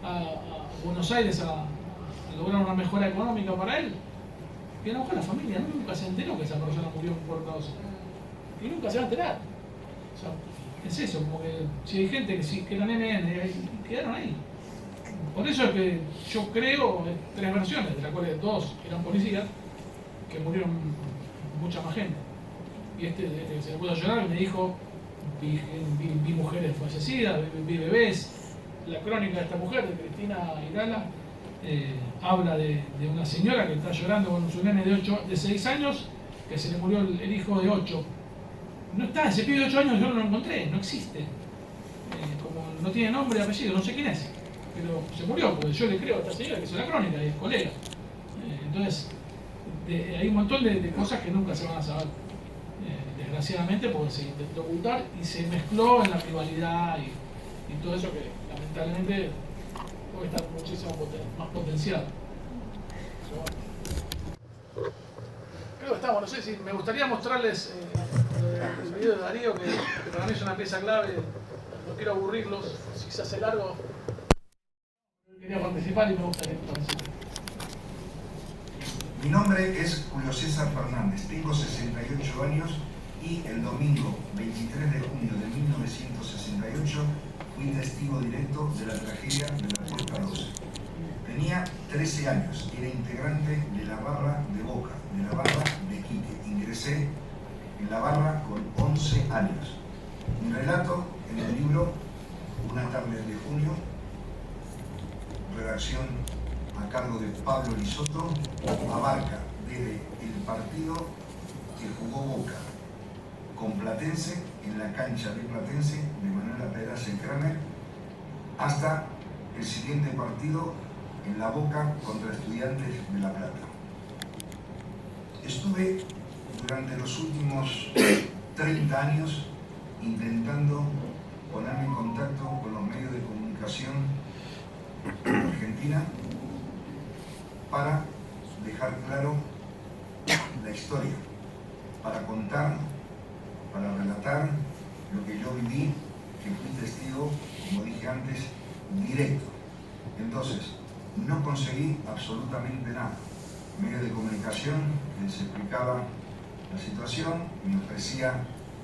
a Buenos Aires a lograr una mejora económica para él, y a lo mejor la familia nunca se enteró que esa persona murió en Puerto Rico, y nunca se va a enterar. O sea, es eso, como que si hay gente que eran NN y quedaron ahí. Por eso es que yo creo 3 versiones, de las cuales 2 eran policías, que murieron mucha más gente. Y que se le puso a llorar y me dijo, vi mujeres fallecidas, vi bebés. La crónica de esta mujer, de Cristina Irala, habla de una señora que está llorando con su nene de 6 años, que se le murió el hijo de 8. No está, ese pibe de 8 años yo no lo encontré, no existe. Como no tiene nombre y apellido, no sé quién es. Pero se murió, porque yo le creo a esta señora que hizo la crónica y es colega. Entonces, hay un montón de cosas que nunca se van a saber, desgraciadamente, porque se intentó ocultar y se mezcló en la rivalidad y todo eso que lamentablemente puede estar muchísimo más potenciado. Creo que estamos, no sé si me gustaría mostrarles el video de Darío, que para mí es una pieza clave. No quiero aburrirlos, si se hace largo. Quería participar y me gustaría participar. Mi nombre es Julio César Fernández, tengo 68 años y el domingo 23 de junio de 1968 fui testigo directo de la tragedia de la Puerta 12. Tenía 13 años, era integrante de la barra de Boca, de la barra de Quique. Ingresé en la barra con 11 años. Mi relato en el libro Una tarde de junio, redacción a cargo de Pablo Lisotto, abarca desde el partido que jugó Boca con Platense, en la cancha de Platense, de Manuela Pedraza y Kramer, hasta el siguiente partido en la Boca contra Estudiantes de La Plata. Estuve durante los últimos 30 años intentando ponerme en contacto con los medios de comunicación de Argentina para dejar claro la historia, para contar, para relatar lo que yo viví, que fui testigo, como dije antes, directo. Entonces, no conseguí absolutamente nada. Medios de comunicación les explicaba la situación, me ofrecía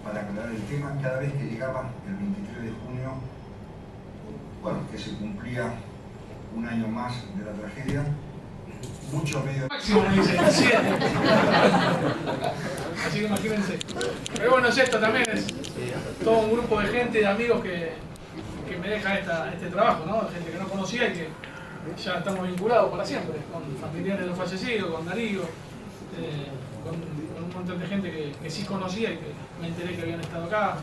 para aclarar el tema cada vez que llegaba el 23 de junio, bueno, que se cumplía un año más de la tragedia. Muchos medios... Máximo me dice, 7. Así que imagínense. Pero bueno, es esto también, es todo un grupo de gente, de amigos que me deja este trabajo, ¿no? De gente que no conocía y que ya estamos vinculados para siempre, con familiares de los fallecidos, con Darío, con un montón de gente que sí conocía y que me enteré que habían estado acá.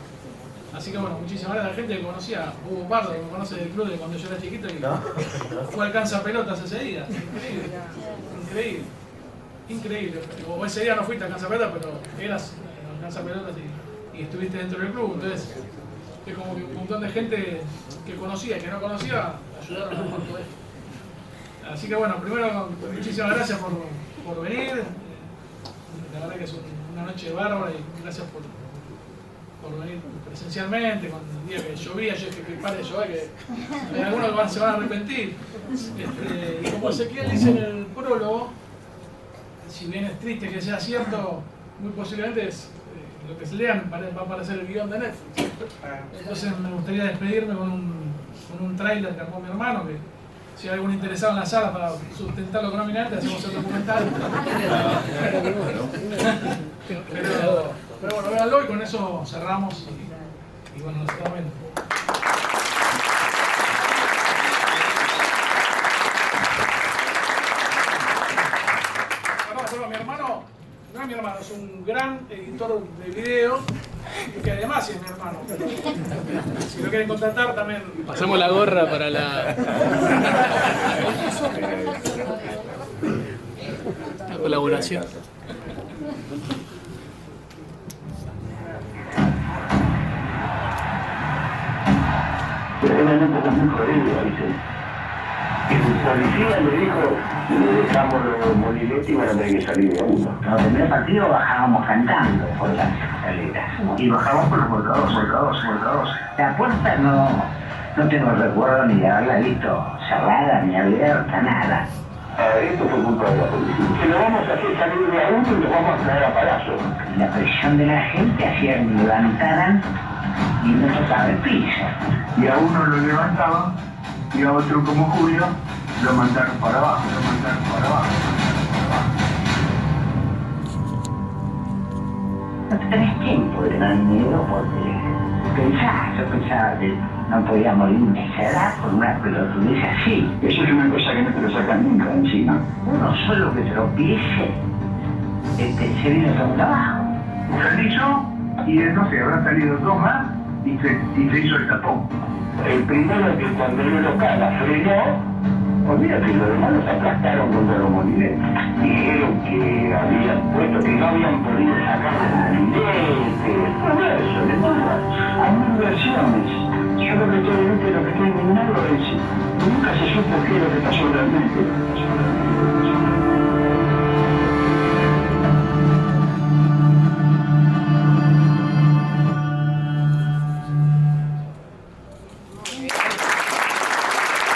Así que bueno, muchísimas gracias a la gente que conocía, Hugo Pardo, que me conoce del club de cuando yo era chiquito y fue al Cansapelotas ese día. Increíble. O ese día no fuiste al Cansapelotas, pero eras al Cansapelotas y estuviste dentro del club. Entonces, es como que un montón de gente que conocía y que no conocía ayudaron a todo esto. Así que bueno, primero muchísimas gracias por venir. La verdad que es una noche bárbara y gracias por venir presencialmente, con el día que llovía, yo dije que pare de llover, que hay algunos que se van a arrepentir. Y como Ezequiel dice en el prólogo, si bien es triste que sea cierto, muy posiblemente es, lo que se lean va a aparecer el guión de Netflix. Entonces me gustaría despedirme con un tráiler que armó mi hermano, que si hay algún interesado en la sala para sustentarlo económicamente, hacemos el documental. Pero bueno, véanlo y con eso cerramos y bueno, nos estamos viendo. Perdón, mi hermano es un gran editor de video que además es mi hermano. Si lo quieren contratar también. Pasamos la gorra para la colaboración. Realmente es muy jodido, ¿viste? El policía le dijo, le dejamos los molinetes y van a tener que salir de uno. En el primer partido bajábamos cantando por las escaleras. Y bajamos por los volcados. La puerta no tengo recuerdo ni de haberla visto cerrada, ni abierta, nada. Esto fue culpa de la policía. Que lo vamos a hacer salir de a uno y lo vamos a traer a palazos. La presión de la gente hacía que me levantaran y no tocaba el piso. Y a uno lo levantaban y a otro como Julio lo mandaron para abajo. No tenés tiempo de tener miedo porque yo pensaba que no podía morir de esa edad por una pelotudez así. Eso es una cosa que no te lo sacan nunca de encima. Uno solo que tropiece, se viene todo abajo. Salió y no sé, habrán salido dos más y se hizo el tapón. El primero que cuando yo lo caga frenó, olvídate, los demás los aplastaron contra los molinetes. Dijeron que habían puesto, que no habían podido sacar los molinetes. Todo eso, de todas. Hay mil versiones. Yo lo que estoy indignado es nunca se supo qué es lo que pasó realmente.